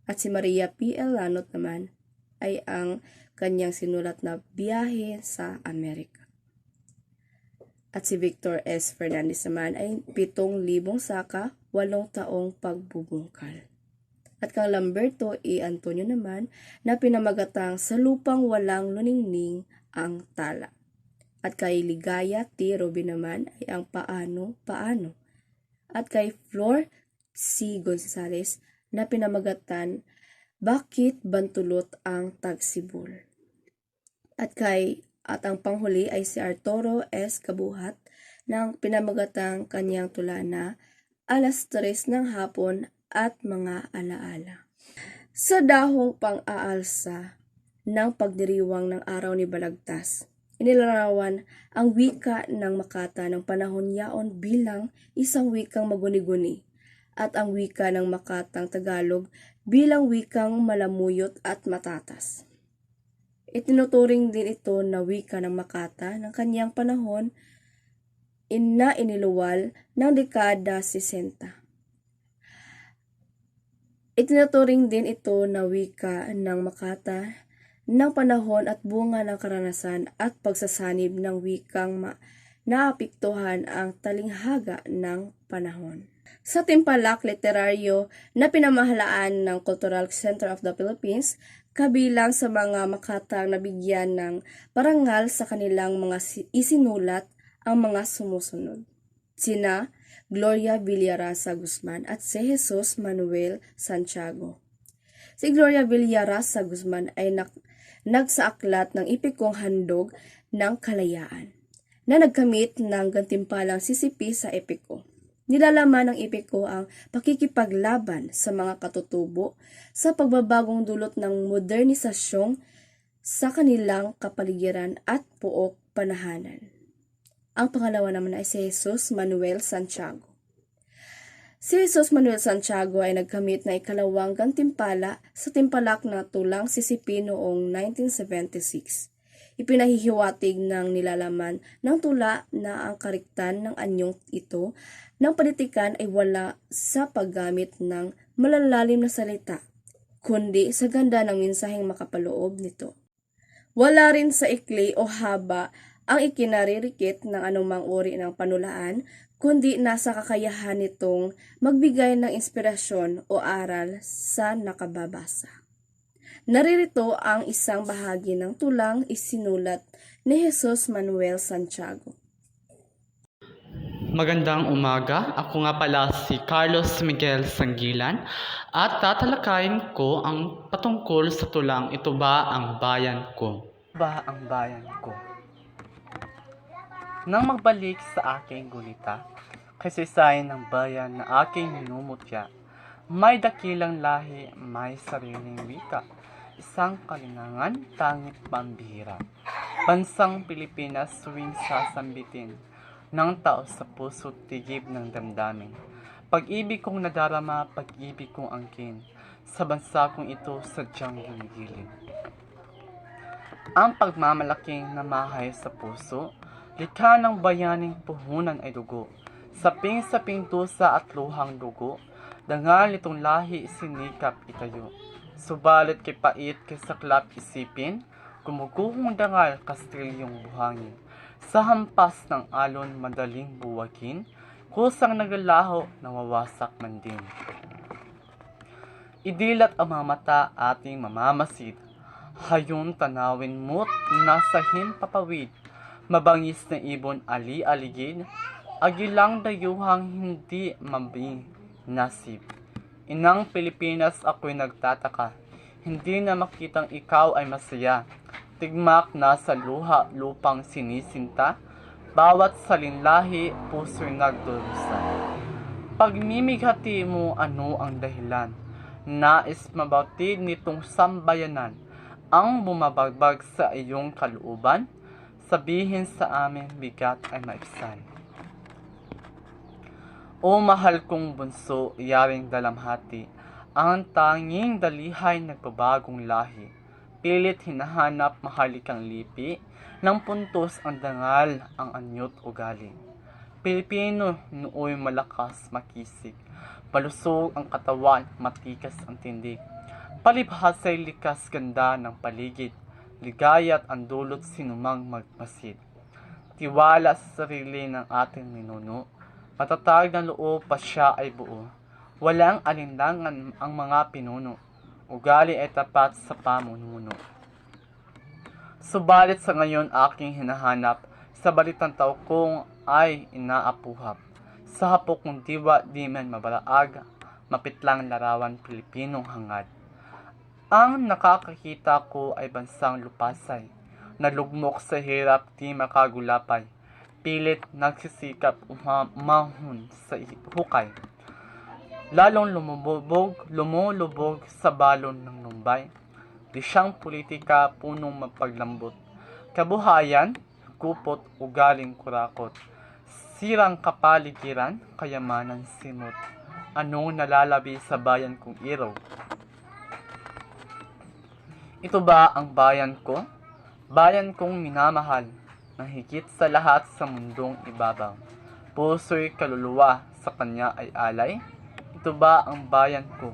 At si Maria P. L. Lanot naman ay ang kanyang sinulat na Biyahe sa Amerika. At si Victor S. Fernandez naman ay 7,000 saka, 8 taong pagbubungkal. At kang Lamberto E. Antonio naman na pinamagatang Sa Lupang Walang Luningning ang Tala. At kay Ligaya T. Robin naman ay ang Paano. At kay Flor C. Gonzales na pinamagatan Bakit Bantulot ang Tagsibol. At ang panghuli ay si Arturo S. Kabuhat ng pinamagatang kanyang tula na Alas 3 ng hapon at mga alaala. Sa dahong pang-aalsa ng pagdiriwang ng araw ni Balagtas, inilarawan ang wika ng Makata ng panahon yaon bilang isang wikang maguni-guni at ang wika ng Makatang Tagalog bilang wikang malamuyot at matatas. Itinuturing din ito na wika ng Makata ng kanyang panahon na iniluwal ng dekada 60. Itinuturing din ito na wika ng Makata ng panahon at bunga ng karanasan at pagsasanib ng wikang naapektuhan ang talinghaga ng panahon. Sa timpalak literaryo na pinamahalaan ng Cultural Center of the Philippines, kabilang sa mga Makatang nabigyan ng parangal sa kanilang mga isinulat ang mga sumusunod. Sina Gloria Villarasa Guzman at si Jesus Manuel Santiago. Si Gloria Villarasa Guzman ay nagsaaklat ng epikong Handog ng Kalayaan na nagkamit ng gantimpalang sisipi sa epiko. Nilalaman ng epiko ang pakikipaglaban sa mga katutubo sa pagbabagong dulot ng modernisasyong sa kanilang kapaligiran at puok panahanan. Ang pangalawa naman ay si Jesus Manuel Santiago. Si Jesus Manuel Santiago ay nagkamit na ikalawang gantimpala sa timpalak na tulang sisipi noong 1976. Ipinahihiwatig ng nilalaman ng tula na ang kariktan ng anyong ito ng panitikan ay wala sa paggamit ng malalalim na salita, kundi sa ganda ng mensaheng makapaloob nito. Wala rin sa ikli o haba ang ikinaririkit ng anumang uri ng panulaan, kundi nasa kakayahan nitong magbigay ng inspirasyon o aral sa nakababasa. Naririto ang isang bahagi ng tulang isinulat ni Jesus Manuel Santiago. Magandang umaga, ako nga pala si Carlos Miguel Sangilan at tatalakayin ko ang patungkol sa tulang Ito Ba ang Bayan Ko? ba ang bayan ko? Nang magbalik sa aking gulita, kasaysayan ng bayan na aking minumutya, may dakilang lahi, may sariling wika, isang kalinangan, tangit pambihira. Bansang Pilipinas suwing sasambitin ng tao sa puso't tigib ng damdamin. Pag-ibig kong nadarama, pag-ibig kong angkin, sa bansa kong ito sadyang ginigilid. Ang pagmamalaking namahay sa puso, likha ng bayaning puhunan ay dugo, saping-saping tusa at luhang dugo, dangal nitong lahi sinikap itayo. Subalit kay pait kay saklap isipin, gumuguhong dangal kastilyong buhangin. Sa hampas ng alon madaling buwagin, kusang naglalaho nawawasak man din. Idilat ang mga mata ating mamamasid, hayon tanawin mo't nasahin papawid, mabangis na ibon ali-aligid, agilang dayuhang hindi mabing nasib. Inang Pilipinas ako'y nagtataka, hindi na makitang ikaw ay masaya, tigmak na sa luha lupang sinisinta, bawat salinlahi puso'y nagdurusa. Pagmimighati mo ano ang dahilan, nais mabatid nitong sambayanan, ang bumabagbag sa iyong kalooban, sabihin sa amin bigat ay maibsan. O mahal kong bunso, yaring dalamhati, ang tanging dalihay nagbabagong lahi, pilit hinahanap mahalikang lipi, ng puntos ang dangal ang anyot ugali. Pilipino nooy malakas makisig, malusog ang katawan, matikas ang tindig, palibhasay likas ganda ng paligid, ligaya't ang dulot sinumang magmasid. Tiwala sa sarili ng ating ninuno, matatag na loob pa siya ay buo, walang alinlangan ang mga pinuno, ugali ay tapat sa pamununo. Subalit sa ngayon aking hinahanap, sa balitang tao kong ay inaapuhap, sa hapok kong diwa di man mabalaag, mapitlang larawan Pilipinong hangad. Ang nakakakita ko ay bansang lupasay, nalugmok sa hirap di makagulapay, pilit nagsisikap umahon sa hukay. Lalong lumulubog sa balon ng lumbay, di siyang politika punong mapaglambot, kabuhayan, kupot, ugaling kurakot, sirang kapaligiran, kayamanan simot, anong nalalabi sa bayan kong iraw? Ito ba ang bayan ko? Bayan kong minamahal, na higit sa lahat sa mundong ibabaw. Puso'y kaluluwa sa kanya ay alay. Ito ba ang bayan ko?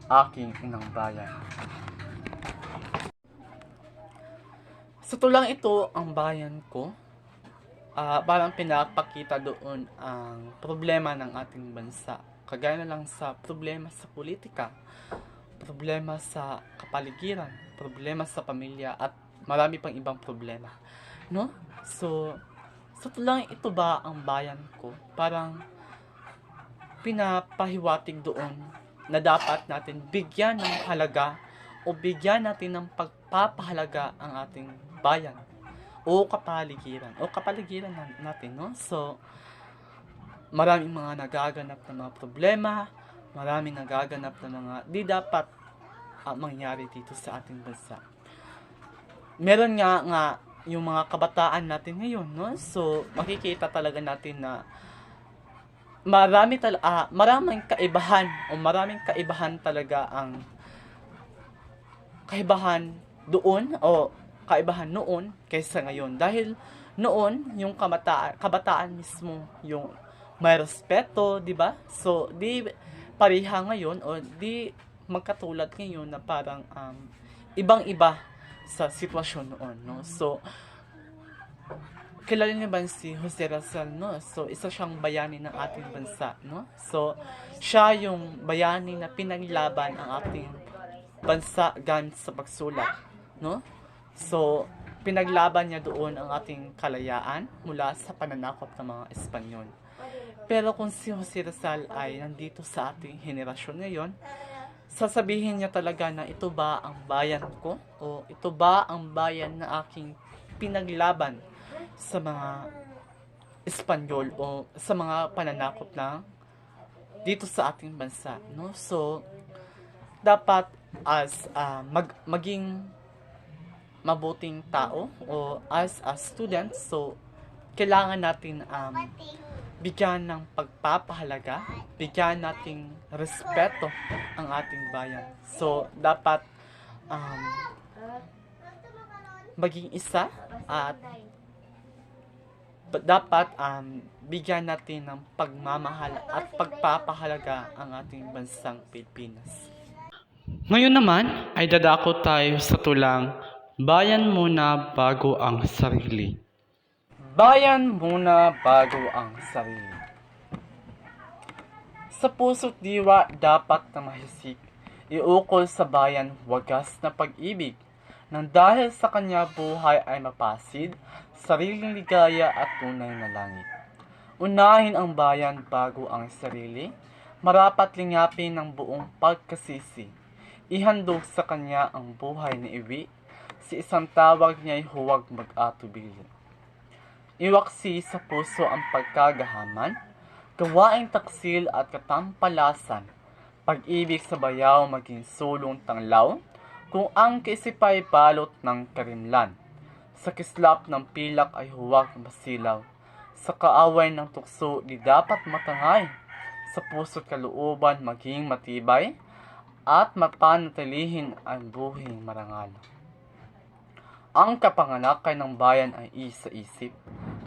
Aking inang bayan. Sa tulang ito, ang bayan ko, parang pinapakita doon ang problema ng ating bansa. Kagaya na lang sa problema sa politika, problema sa kapaligiran, problema sa pamilya, at marami pang ibang problema. No? So, sa tulang ito ba ang bayan ko? Parang pinapahiwatig doon na dapat natin bigyan ng halaga o bigyan natin ng pagpapahalaga ang ating bayan o kapaligiran natin, no? So, maraming mga nagaganap na mga problema, maraming nagaganap na mga di dapat mangyari dito sa ating bansa. Meron nga yung mga kabataan natin ngayon, no? So, makikita talaga natin na maraming kaibahan talaga ang kaibahan doon o kaibahan noon kaysa ngayon. Dahil noon, yung kabataan mismo yung may respeto, di ba? So, di pariha ngayon o di magkatulad ngayon na parang ibang-iba sa sitwasyon noon, no? So, kilala niyo ba si Jose Rizal, no? So, isa siyang bayani ng ating bansa, no? So, siya yung bayani na pinaglaban ang ating bansa gamit sa pagsulat, no? So, pinaglaban niya doon ang ating kalayaan mula sa pananakop ng mga Espanyol. Pero kung si Jose Rizal ay nandito sa ating henerasyon ngayon, sasabihin niya talaga na ito ba ang bayan ko o ito ba ang bayan na aking pinaglaban sa mga Espanyol o sa mga pananakop na dito sa ating bansa, no? So dapat as maging mabuting tao o as a student, so kailangan natin bigyan ng pagpapahalaga, bigyan nating respeto ang ating bayan. So dapat maging isa at dapat bigyan natin ng pagmamahal at pagpapahalaga ang ating bansang Pilipinas. Ngayon naman ay dadako tayo sa tulang Bayan Muna Bago ang Sarili. Bayan muna bago ang sarili. Sa puso't diwa dapat na mahisik, iukol sa bayan wagas na pag-ibig, nang dahil sa kanya buhay ay mapasid, sariling ligaya at tunay na langit. Unahin ang bayan bago ang sarili, marapat lingapin ng buong pagkasisi, ihandog sa kanya ang buhay na iwi, si isang tawag niya'y huwag mag-atubili. Iwaksi sa puso ang pagkagahaman, gawaing taksil at katampalasan, pag-ibig sa bayaw maging sulong tanglaw, kung ang kaisipay balot ng karimlan. Sa kislap ng pilak ay huwag masilaw, sa kaaway ng tukso di dapat matangay, sa puso't kalooban maging matibay, at mapanatilihin ang buhing marangal. Ang kapanganakan ng bayan ay isa-isip.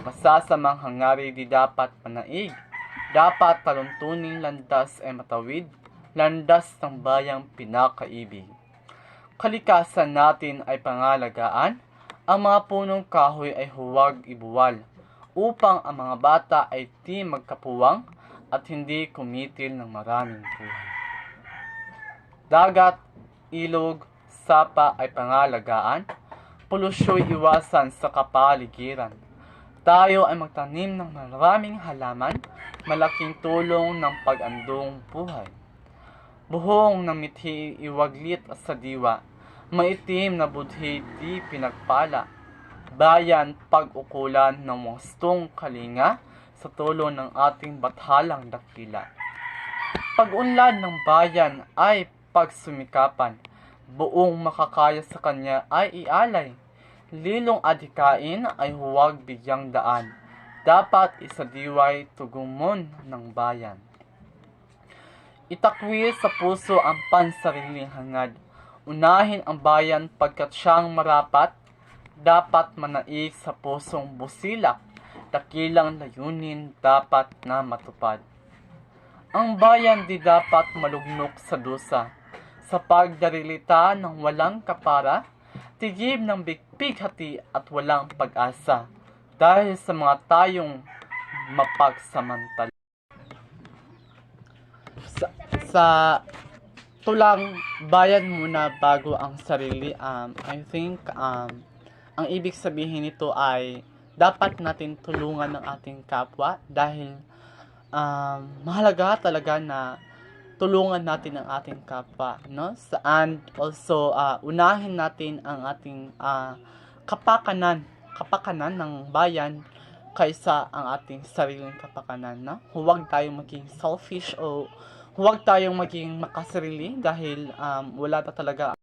Masasamang hangarin di dapat manaig. Dapat taluntuning landas ay matawid, landas ng bayang pinakaibig. Kalikasan natin ay pangalagaan, ang mga punong kahoy ay huwag ibuwal, upang ang mga bata ay di magkapuwang at hindi kumitil ng maraming buhay. Dagat, ilog, sapa ay pangalagaan, polusyo'y iwasan sa kapaligiran. Tayo ay magtanim ng maraming halaman, malaking tulong ng pag-andong buhay. Buhong ng mithi iwaglit sa diwa, maitim na budhi di pinagpala. Bayan pag-ukulan ng wastong kalinga sa tulong ng ating bathalang dakila. Pag-unlad ng bayan ay pagsumikapan, buong makakaya sa kanya ay ialay. Lilong adhikain ay huwag bigyang daan. Dapat isadiway tugumon ng bayan. Itakwil sa puso ang pansariling hangad. Unahin ang bayan pagkat siyang marapat. Dapat manaig sa pusong busilak. Dakilang layunin dapat na matupad. Ang bayan di dapat malugnok sa dusa. Sa pagdarilita ng walang kapara, tigib ng bighati at walang pag-asa, dahil sa mga tayong mapagsamantala. Sa tulang bayan muna bago ang sarili, I think ang ibig sabihin nito ay dapat natin tulungan ng ating kapwa dahil mahalaga talaga na tulungan natin ang ating kapwa, no? And also unahin natin ang ating kapakanan ng bayan kaysa ang ating sariling kapakanan, no? Huwag tayong maging selfish o huwag tayong maging makasarili dahil wala na talaga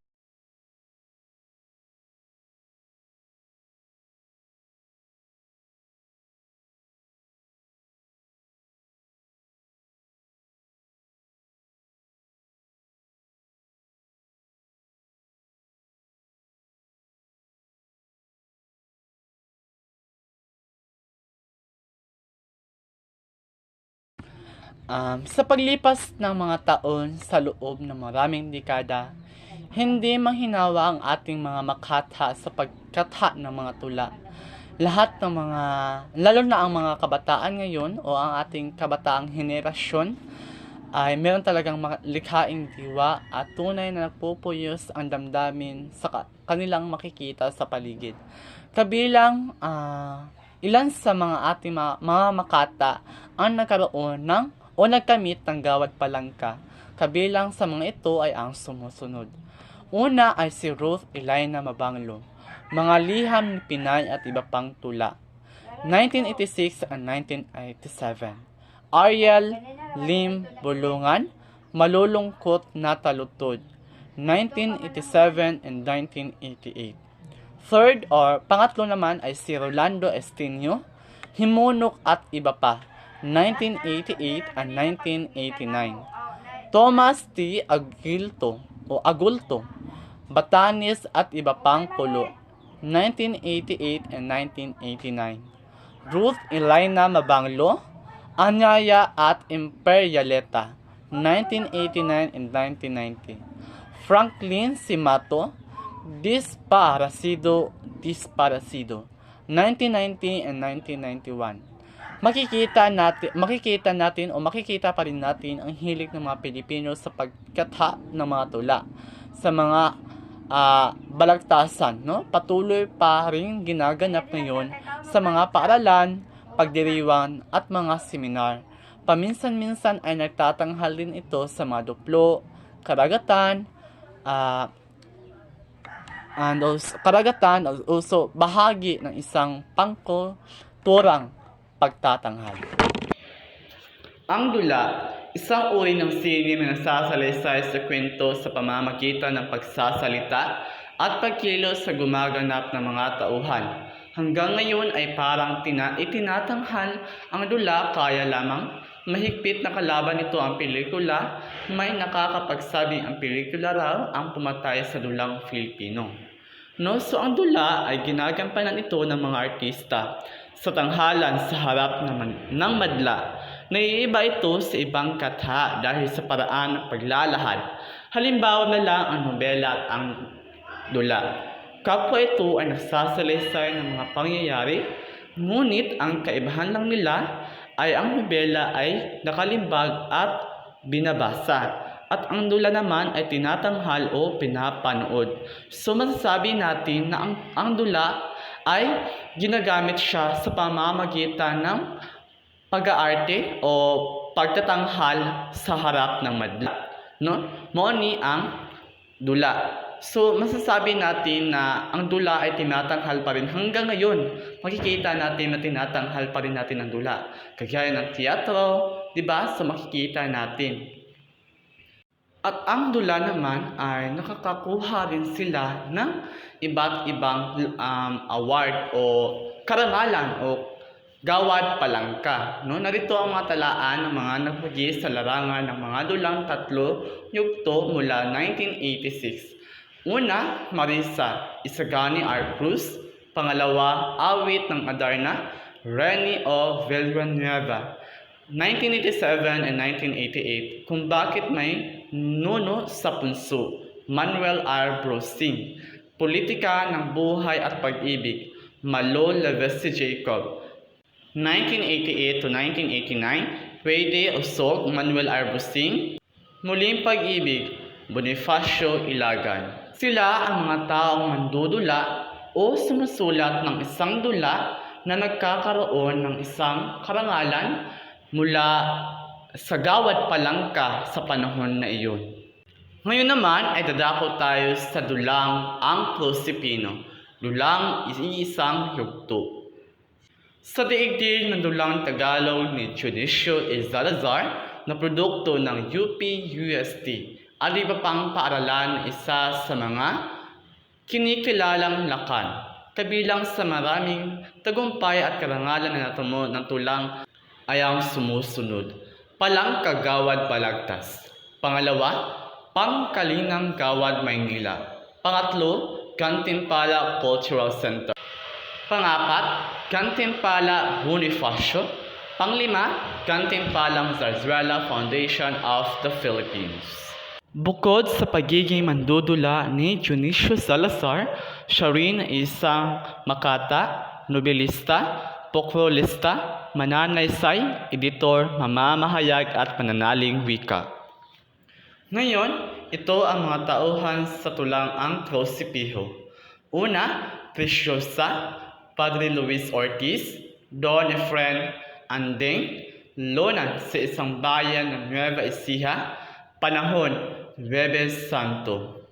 sa paglipas ng mga taon sa loob ng maraming dekada, hindi manghinawa ang ating mga makatha sa pagkatha ng mga tula. Lahat ng mga, lalo na ang mga kabataan ngayon o ang ating kabataang henerasyon, ay meron talagang likhaing diwa at tunay na nagpupuyos ang damdamin sa kanilang makikita sa paligid. Kabilang ilan sa mga ating mga makata ang nagkaroon ng o nagkamit ng gawad palangka, Kabilang sa mga ito ay ang sumusunod. Una ay si Ruth Elena Mabanglo, Mga Liham ni Pinay at Iba Pang Tula, 1986 and 1987. Ariel Lim Bulungan, Malulungkot na Talutod, 1987 and 1988. Third or pangatlo naman ay si Rolando Estinio, Himunok at Iba Pa, 1988 and 1989. Thomas T. Agulto, Batanes at Iba Pang Pulo, 1988 and 1989. Ruth Elena Mabanglo, Anyaya at Imperialeta, 1989 and 1990. Franklin Simato, Disparasido, 1990 and 1991. Makikita pa rin natin ang hilig ng mga Pilipino sa pagkatha ng mga tula sa mga balagtasan, no? Patuloy pa rin ginaganap ngayon sa mga paaralan, pagdiriwang at mga seminar. Paminsan-minsan ay nagtatanghal din ito sa mga duplo, karagatan, and also bahagi ng isang pangkulturang pagtatanghal. Ang dula, isang uri ng sining na nasasalaysay sa kwento sa pamamagitan ng pagsasalita at pagkilos sa gumaganap ng mga tauhan. Hanggang ngayon ay parang itinatanghal ang dula, kaya lamang mahigpit na kalaban nito ang pelikula. May nakakapagsabing ang pelikula raw ang pumatay sa dulang Filipino. No, so ang dula ay ginagampanan ito ng mga artista sa tanghalan sa harap ng madla. Naiiba ito sa ibang katha dahil sa paraan ng paglalahad. Halimbawa na lang ang nobela at ang dula. Kapwa ito ay nagsasalaysay ng mga pangyayari, ngunit ang kaibahan lang nila ay ang nobela ay nakalimbag at binabasa, at ang dula naman ay tinatanghal o pinapanood. So masasabi natin na ang dula ay ginagamit siya sa pamamagitan ng pag-aarte o pagtatanghal sa harap ng madla. No? Moni ang dula. So masasabi natin na ang dula ay tinatanghal pa rin hanggang ngayon. Makikita natin na tinatanghal pa rin natin ang dula. Kagaya ng teatro, di ba? So makikita natin. At ang dula naman ay nakakakuha rin sila ng iba't ibang award o karangalan o gawad palangka. No? Narito ang mga talaan ng mga nagpagi sa larangan ng mga dulang tatlo yugto mula 1986. Una, Marisa, Isagani R. Cruz. Pangalawa, Awit ng Adarna, Reni O. Villanueva, 1987 and 1988. Kung Bakit May Nuno sa Punso, Manuel R. Brosing. Politika ng Buhay at Pag-ibig, Malo Levesque Jacob, 1988 to 1989. Pwede Usog, Manuel R. Brosing. Muling Pag-ibig, Bonifacio Ilagan. Sila ang mga taong mandudula o sumusulat ng isang dula na nagkakaroon ng isang karangalan mula sa gawad palangka sa panahon na iyon. Ngayon naman ay dadako tayo sa dulang Ang Prosipino, dulang iisang yugto. Sa daigdig ng dulang Tagalog ni Dionisio E. Salazar na produkto ng UP-UST at iba pang paaralan, isa sa mga kinikilalang lakan. Kabilang sa maraming tagumpay at karangalan na natamo ng tulang ay ang sumusunod. Palangka Gawad Balagtas. Pangalawa, Pangkalinang Gawad Maynila. Pangatlo, Gantimpala Cultural Center. Pangapat, Gantimpala Bonifacio. Panglima, Gantimpalang Zarzuela Foundation of the Philippines. Bukod sa pagiging mandudula ni Dionisio Salazar, siya rin ay isang makata, nobelista, pokrolista, mananaysay, editor, mamamahayag at mananaling wika. Ngayon, ito ang mga tauhan sa tulang Ang Prosipino. Una, Preciosa, Padre Luis Ortiz, Don Efren Andeng, Lonan sa isang bayan ng Nueva Ecija, Panahon, Huwebes Santo.